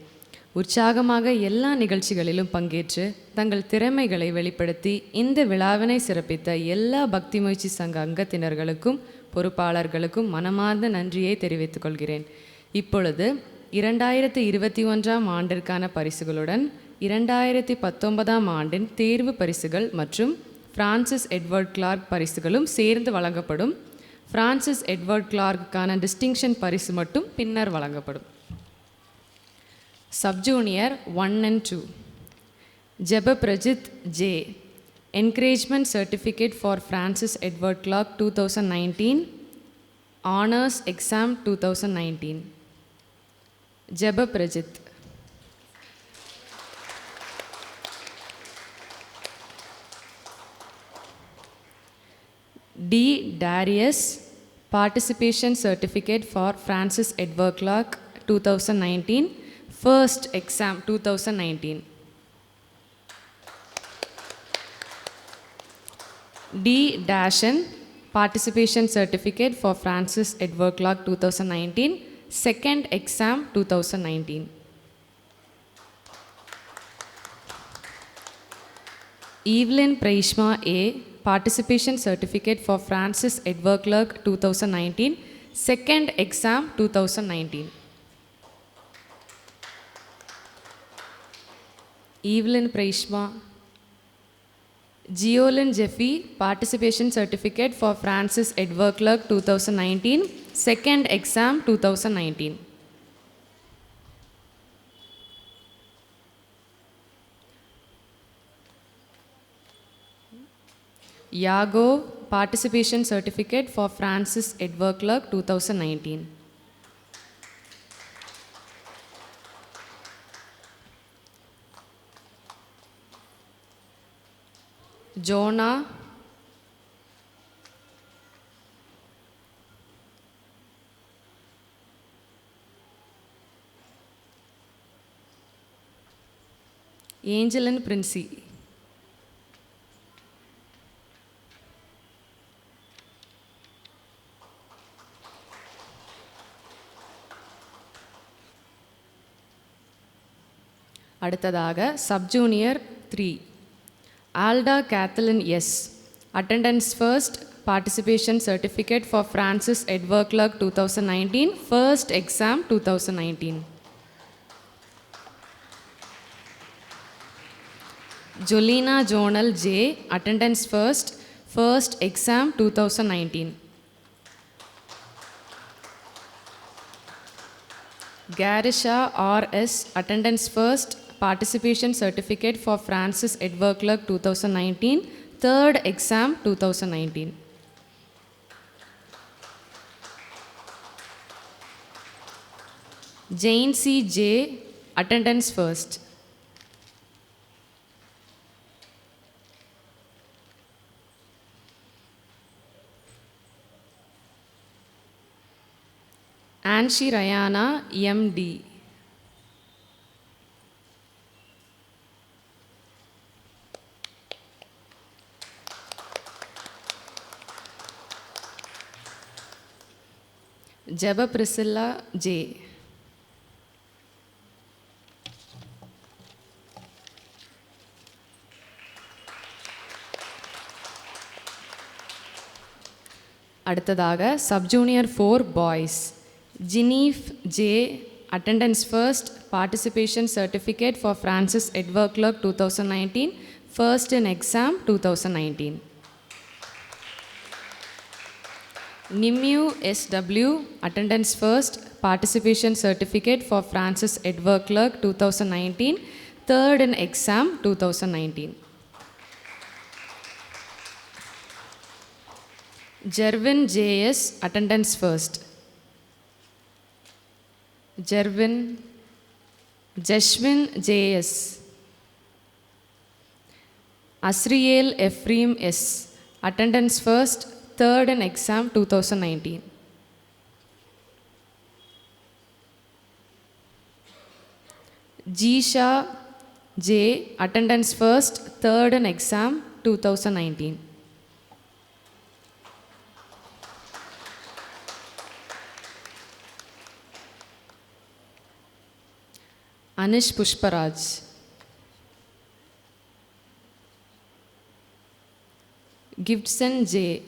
உற்சாகமாக எல்லா நிகழ்ச்சிகளிலும் பங்கேற்று தங்கள் திறமைகளை வெளிப்படுத்தி இந்த விழாவினை சிறப்பித்த எல்லா பக்தி முயற்சி சங்க அங்கத்தினர்களுக்கும் பொறுப்பாளர்களுக்கும் மனமார்ந்த நன்றியை தெரிவித்துக் கொள்கிறேன். இப்பொழுது 2021 ஆண்டிற்கான பரிசுகளுடன் 2019 ஆண்டின் தேர்வு பரிசுகள் மற்றும் பிரான்சிஸ் எட்வர்ட் கிளார்க் பரிசுகளும் சேர்ந்து வழங்கப்படும். பிரான்சிஸ் எட்வர்ட் கிளார்க்குக்கான டிஸ்டிங்ஷன் பரிசு மட்டும் பின்னர் வழங்கப்படும். Sub-junior 1 and 2 Jeba Prajith J, encouragement certificate for Francis Edward Clark 2019, honours exam 2019. Jeba Prajith. D. Darius, participation certificate for Francis Edward Clark 2019, first exam 2019. D. Dashan, participation certificate for Francis Edward Clark 2019, second exam 2019. Evelyn Preishma A, participation certificate for Francis Edward Clark 2019, second exam 2019. Evelyn Preishma. Geolin Jeffy, participation certificate for Francis Edward Clark 2019, second exam 2019. Yago, participation certificate for Francis Edward Clark 2019. Jonah. Angel and Princey. அடுத்ததாக sub junior 3, Alda Kathleen S, attendance first, participation certificate for Francis Edward Clark 2019, first exam 2019. Jolina Jonal J, attendance first, first exam 2019. Garisha R.S., attendance first, participation certificate for Francis Edward Clark 2019, third exam 2019. Jane C. J., attendance first. Anshi Rayana, MD. Jeba Priscilla J. அடுத்ததாக sub-junior 4 boys. Jinif J, attendance first, participation certificate for Francis Edward Clark 2019, first in exam 2019. Nimmu SW, attendance first, participation certificate for Francis Edward Clark 2019, third in exam 2019. Jervin JS, attendance first. Jervin. Jashwin JS. Asriel Ephraim S, attendance first, third in exam 2019. Jisha J, attendance first, third in exam 2019. Anish Pushparaj. Gibson J.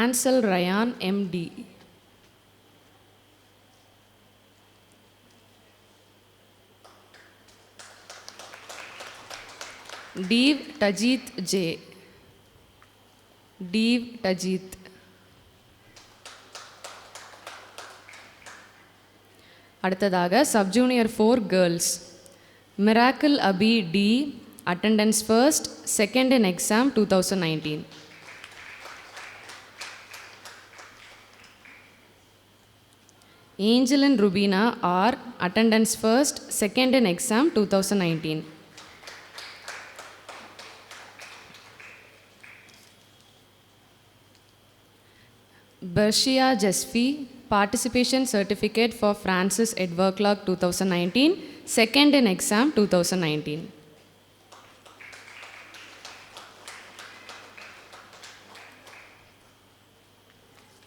Ansel Ryan MD. Dev Tajit J. Dev Tajit. அடுத்ததாக sub-junior 4 girls. Miracle Abhi D, attendance first, second in exam 2019. Angel and Rubina are attendance first, second in exam 2019. Bershia Jasfi, participation certificate for Francis Edward Clark 2019, second in exam 2019.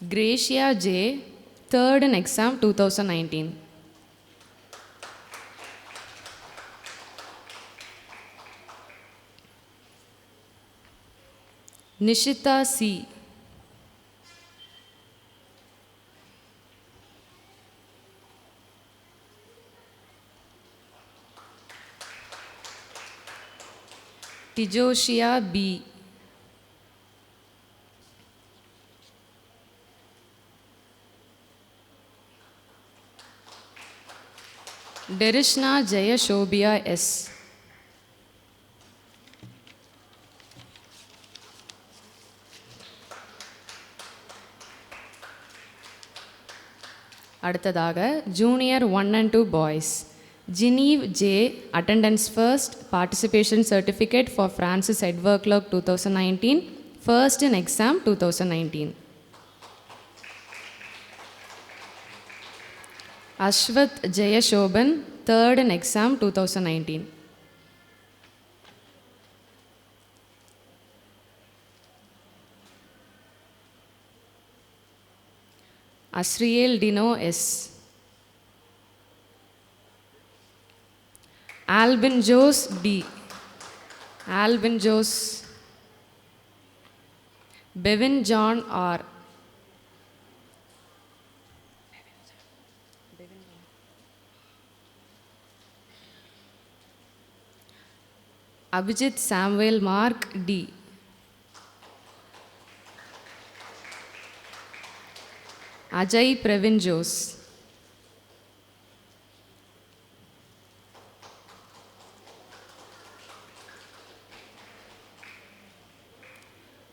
Gracia J, third in exam 2019. Nishita C, Tijoshia B, Derishna Jaya Shobia S, அடுத்ததாக junior 1 and 2 boys Jineev J attendance first participation certificate for Francis Edward Clark 2019 first in exam 2019. Ashwath Jayasoban third in exam 2019. Asriel Dino S, Albin Jose D, Albin Jose, Bevin John R, Abhijit Samuel Mark D, Ajay Pravin Jose,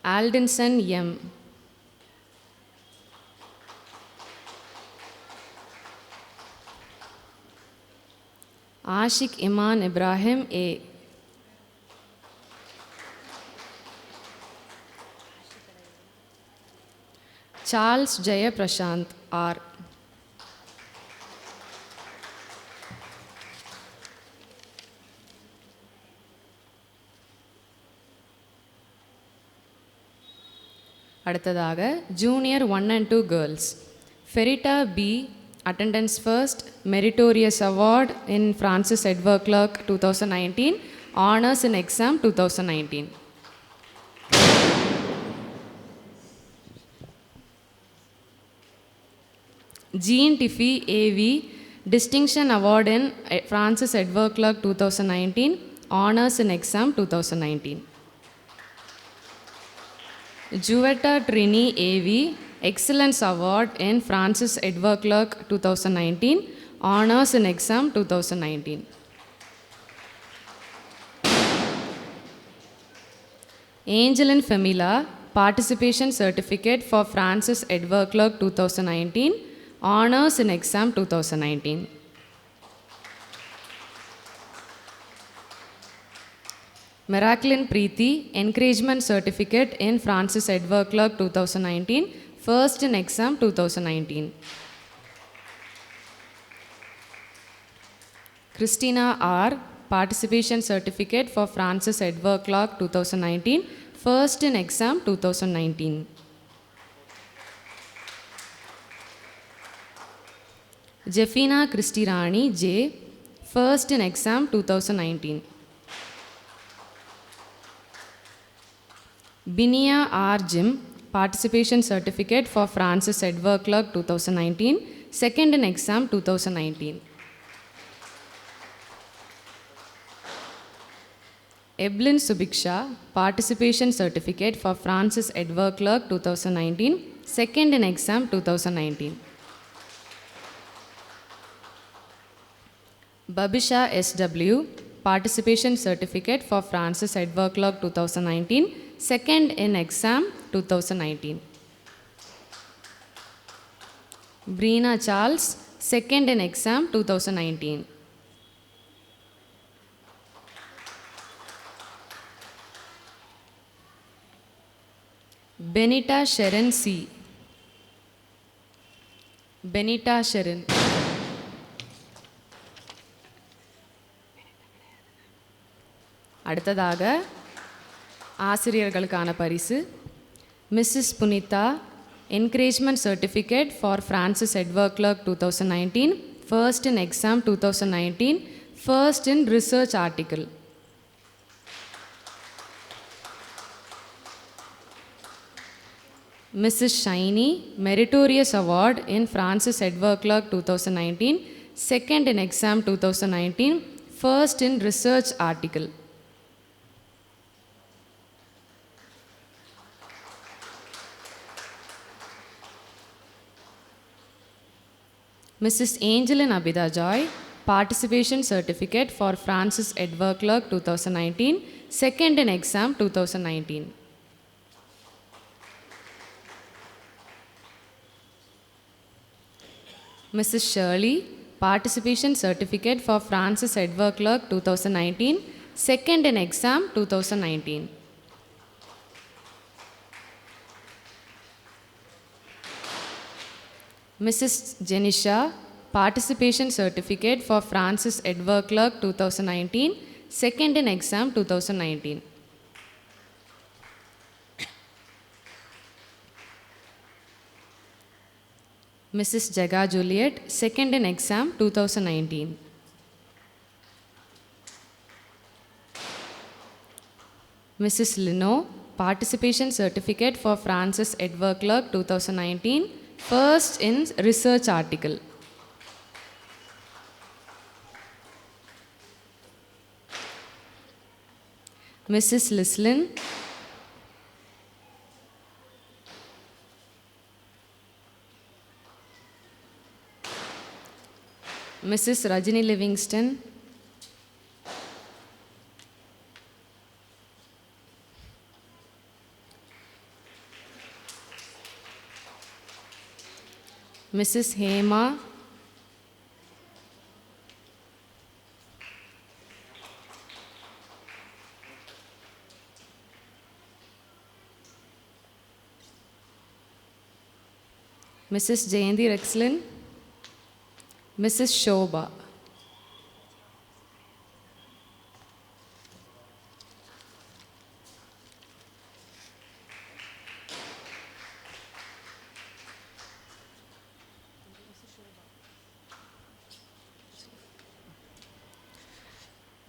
Aldinson M, Ashik Iman Ibrahim A, Charles Jaya Prashant R, அடுத்ததாக junior 1 and 2 girls Ferita B attendance first meritorious award in Francis Edward Clark 2019 honours in exam 2019. Jean Tiffy AV, Distinction Award in Francis Edward Clark 2019, Honours in Exam 2019. Juvetta Trini AV, Excellence Award in Francis Edward Clark 2019, Honours in Exam 2019. Angelin Femila, Participation Certificate for Francis Edward Clark 2019, Honours in Exam 2019. Miraculin Preeti, Encouragement Certificate in Francis Edward Clark 2019, First in Exam 2019. Christina R, Participation Certificate for Francis Edward Clark 2019, First in Exam 2019. Jeffina Christy Rani J, First in Exam 2019. Binia R Jim, Participation Certificate for Francis Edward Clark 2019, Second in Exam 2019. Eblin Subiksha, Participation Certificate for Francis Edward Clark 2019, Second in Exam 2019. Babisha SW, participation certificate for Francis Edward Clark 2019, second in exam 2019. Brina Charles, second in exam 2019. Benita Sharon C. Benita Sharon. அடுத்ததாக ஆசிரியர்களுக்கான பரிசு Mrs Punitha encouragement certificate for Francis Edward Clark 2019, first in exam 2019, first in research article. Mrs. Shiny, Meritorious Award in Francis Edward Clark 2019, second in exam 2019, first in research article. Mrs. Angelin Abida Joy, Participation Certificate for Francis Edward Clark 2019, second in exam 2019. Mrs. Shirley, Participation Certificate for Francis Edward Clark 2019, second in exam 2019. Mrs. Jenisha, Participation Certificate for Francis Edward Clark 2019, second in exam 2019. Mrs. Jaga Juliet, second in exam 2019. Mrs. Lino, Participation Certificate for Francis Edward Clark 2019, first in research article. Mrs. Lislin, Mrs. Rajini Livingston, Mrs. Hema, Mrs. Jayanti Rexlin, Mrs. Shobha.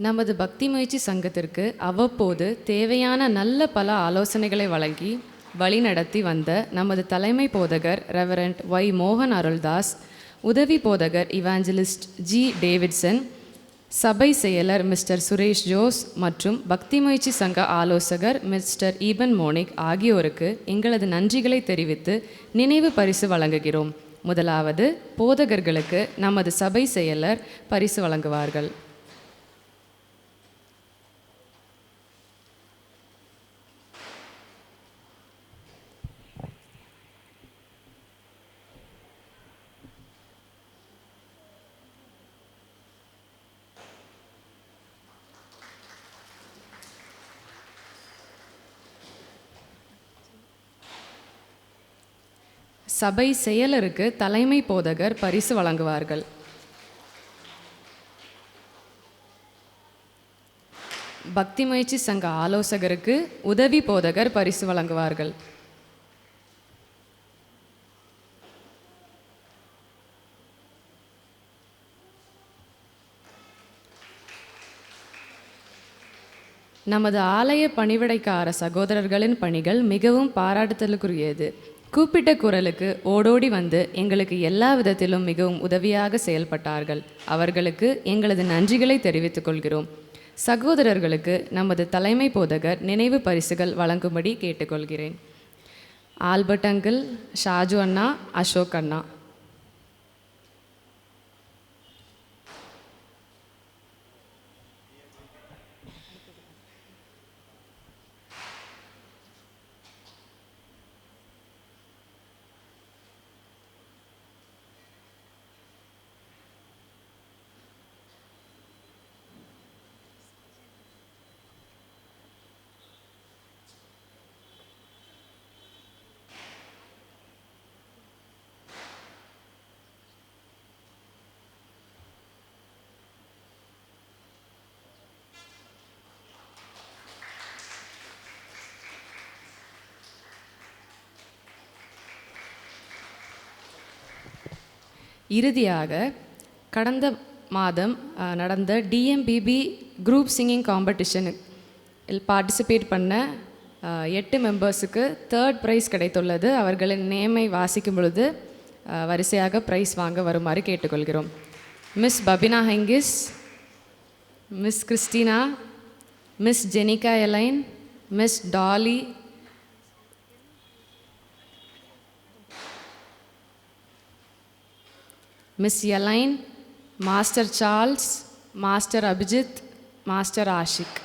நமது பக்தி முயற்சி சங்கத்திற்கு அவ்வப்போது தேவையான நல்ல பல ஆலோசனைகளை வழங்கி வழிநடத்தி வந்த நமது தலைமை போதகர் ரெவரண்ட் ஒய் மோகன் அருள்தாஸ், உதவி போதகர் இவாஞ்சலிஸ்ட் ஜி டேவிட்சன், சபை செயலர் மிஸ்டர் சுரேஷ் ஜோஸ் மற்றும் பக்தி முயற்சி சங்க ஆலோசகர் மிஸ்டர் ஈபன் மோனிக் ஆகியோருக்கு எங்களது நன்றிகளை தெரிவித்து நினைவு பரிசு வழங்குகிறோம். முதலாவது போதகர்களுக்கு நமது சபை செயலர் பரிசு வழங்குவார்கள். சபை செயலருக்கு தலைமை போதகர் பரிசு வழங்குவார்கள். பக்தி முயற்சி சங்க ஆலோசகருக்கு உதவி போதகர் பரிசு வழங்குவார்கள். நமது ஆலய பணிவிடைக்கார சகோதரர்களின் பணிகள் மிகவும் பாராட்டுதலுக்குரியது. கூப்பிட்ட குரலுக்கு ஓடோடி வந்து எங்களுக்கு எல்லா விதத்திலும் மிகவும் உதவியாக செயல்பட்டார்கள். அவர்களுக்கு எங்களது நன்றிகளை தெரிவித்துக் கொள்கிறோம். சகோதரர்களுக்கு நமது தலைமை போதகர் நினைவு பரிசுகள் வழங்கும்படி கேட்டுக்கொள்கிறேன். ஆல்பர்ட் அங்கிள், ஷாஜு அண்ணா, அசோக் அண்ணா. இறுதியாக கடந்த மாதம் நடந்த டிஎம்பிபி குரூப் சிங்கிங் காம்படிஷனில் பார்ட்டிசிபேட் பண்ண 8 மெம்பர்ஸுக்கு 3rd ப்ரைஸ் கிடைத்துள்ளது. அவர்களின் நேமை வாசிக்கும் பொழுது வரிசையாக ப்ரைஸ் வாங்க வருமாறு கேட்டுக்கொள்கிறோம். Miss Babina Hengis, miss Christina, miss Jenika Elaine, miss Dolly, miss Elaine, master Charles, master Abhijit, master Ashik.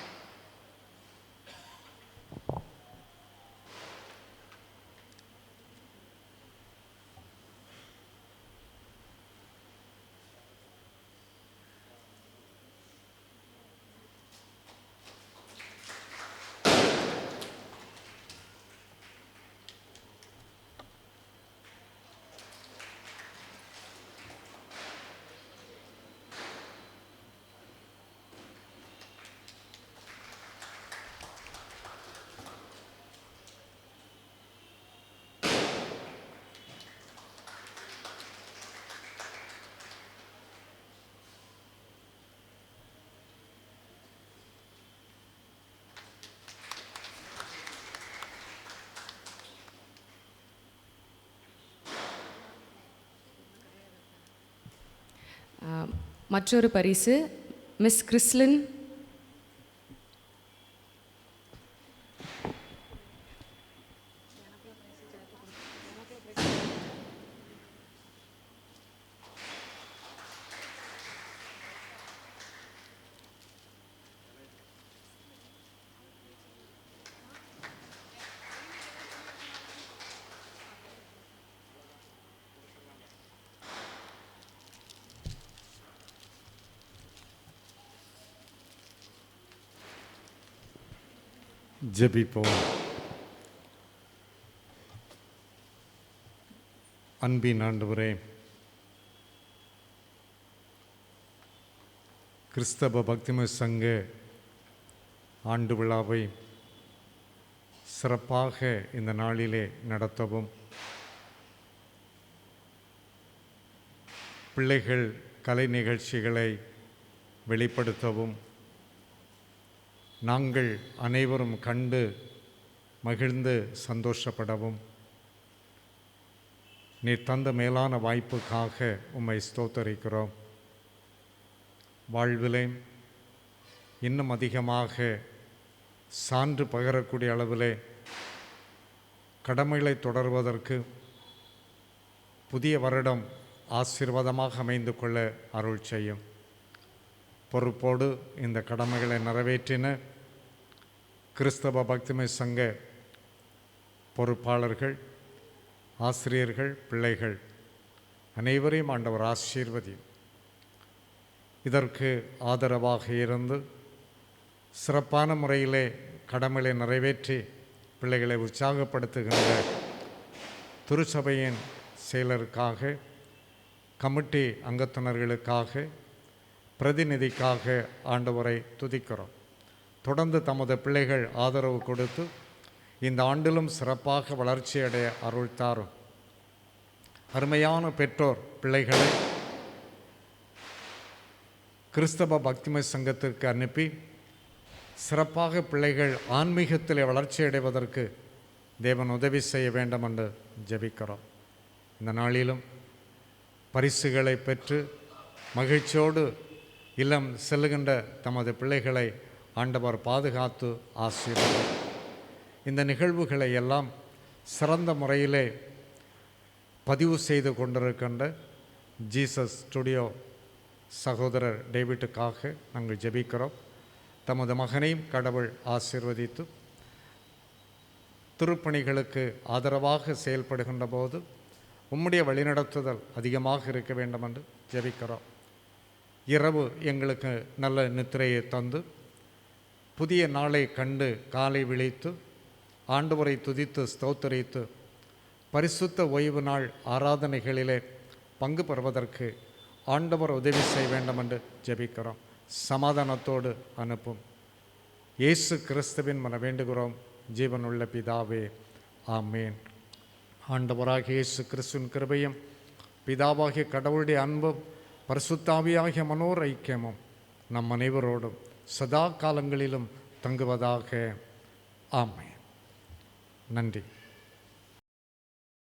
மற்றொரு பரிசு மிஸ் கிறிஸ்லின், ஜெபிப்போம். அன்பின் ஆண்டவரே, கிறிஸ்தவ பக்திமய சங்க ஆண்டு விழாவை சிறப்பாக இந்த நாளிலே நடத்தவும், பிள்ளைகள் கலை நிகழ்ச்சிகளை வெளிப்படுத்தவும், நாங்கள் அனைவரும் கண்டு மகிழ்ந்து சந்தோஷப்படவும் நீர் தந்த மேலான வாய்ப்புக்காக உம்மை ஸ்தோத்தரிக்கிறோம். வாழ்விலே இன்னும் அதிகமாக சான்று பகரக்கூடிய அளவிலே கடமைகளை தொடர்வதற்கு புதிய வருடம் ஆசீர்வாதமாக அமைந்து கொள்ள அருள் செய்யும். பொறுப்போடு இந்த கடமைகளை நிறைவேற்றின கிறிஸ்தவ பக்திமய சங்க பொறுப்பாளர்கள், ஆசிரியர்கள், பிள்ளைகள் அனைவரையும் ஆண்டவர் ஆசீர்வதியும். இதற்கு ஆதரவாக இருந்து சிறப்பான முறையிலே கடமைகளை நிறைவேற்றி பிள்ளைகளை உற்சாகப்படுத்துகின்ற திருச்சபையின் செயலருக்காக, கமிட்டி அங்கத்தினர்களுக்காக, பிரதிநிதிக்காக ஆண்டவரை துதிக்கிறோம். தொடர்ந்து தமது பிள்ளைகள் ஆதரவு கொடுத்து இந்த ஆண்டிலும் சிறப்பாக வளர்ச்சியடைய அருள் தாரும். அருமையான பெற்றோர் பிள்ளைகளை கிறிஸ்தவ பக்திமய சங்கத்திற்கு அனுப்பி சிறப்பாக பிள்ளைகள் ஆன்மீகத்தில் வளர்ச்சியடைவதற்கு தேவன் உதவி செய்ய வேண்டும் என்று ஜெபிக்கிறோம். இந்த நாளிலும் பரிசுகளை பெற்று மகிழ்ச்சியோடு இல்லம் செல்லுகின்ற தமது பிள்ளைகளை ஆண்டவர் பாதுகாத்து ஆசீர்வதிப்பார். இந்த நிகழ்வுகளை எல்லாம் சிறந்த முறையிலே பதிவு செய்து கொண்டிருக்கின்ற ஜீசஸ் ஸ்டுடியோ சகோதரர் டேவிட்டுக்காக நாங்கள் ஜெபிக்கிறோம். தமது மகனையும் கடவுள் ஆசீர்வதித்து திருப்பணிகளுக்கு ஆதரவாக செயல்படுகின்ற போது உம்முடைய வழிநடத்துதல் அதிகமாக இருக்க வேண்டும் என்று ஜெபிக்கிறோம். இரவு எங்களுக்கு நல்ல நித்திரையை தந்து புதிய நாளை கண்டு காலை விழித்து ஆண்டவரை துதித்து ஸ்தோத்தரித்து பரிசுத்த ஓய்வு நாள் ஆராதனைகளிலே பங்கு பெறுவதற்கு ஆண்டவர் உதவி செய்ய வேண்டும் என்று ஜெபிக்கிறோம். சமாதானத்தோடு அனுப்பும். இயேசு கிறிஸ்துவின் மன வேண்டுகிறோம் ஜீவனுள்ள பிதாவே, ஆமேன். ஆண்டவராக இயேசு கிறிஸ்துவின் கிருபையும் பிதாவாகிய கடவுளுடைய அன்பும் பரிசுத்தாவியாகிய மனோர் ஐக்கியமும் நம் அனைவரோடும் சதா காலங்களிலும் தங்குவதாக. ஆமென். நன்றி.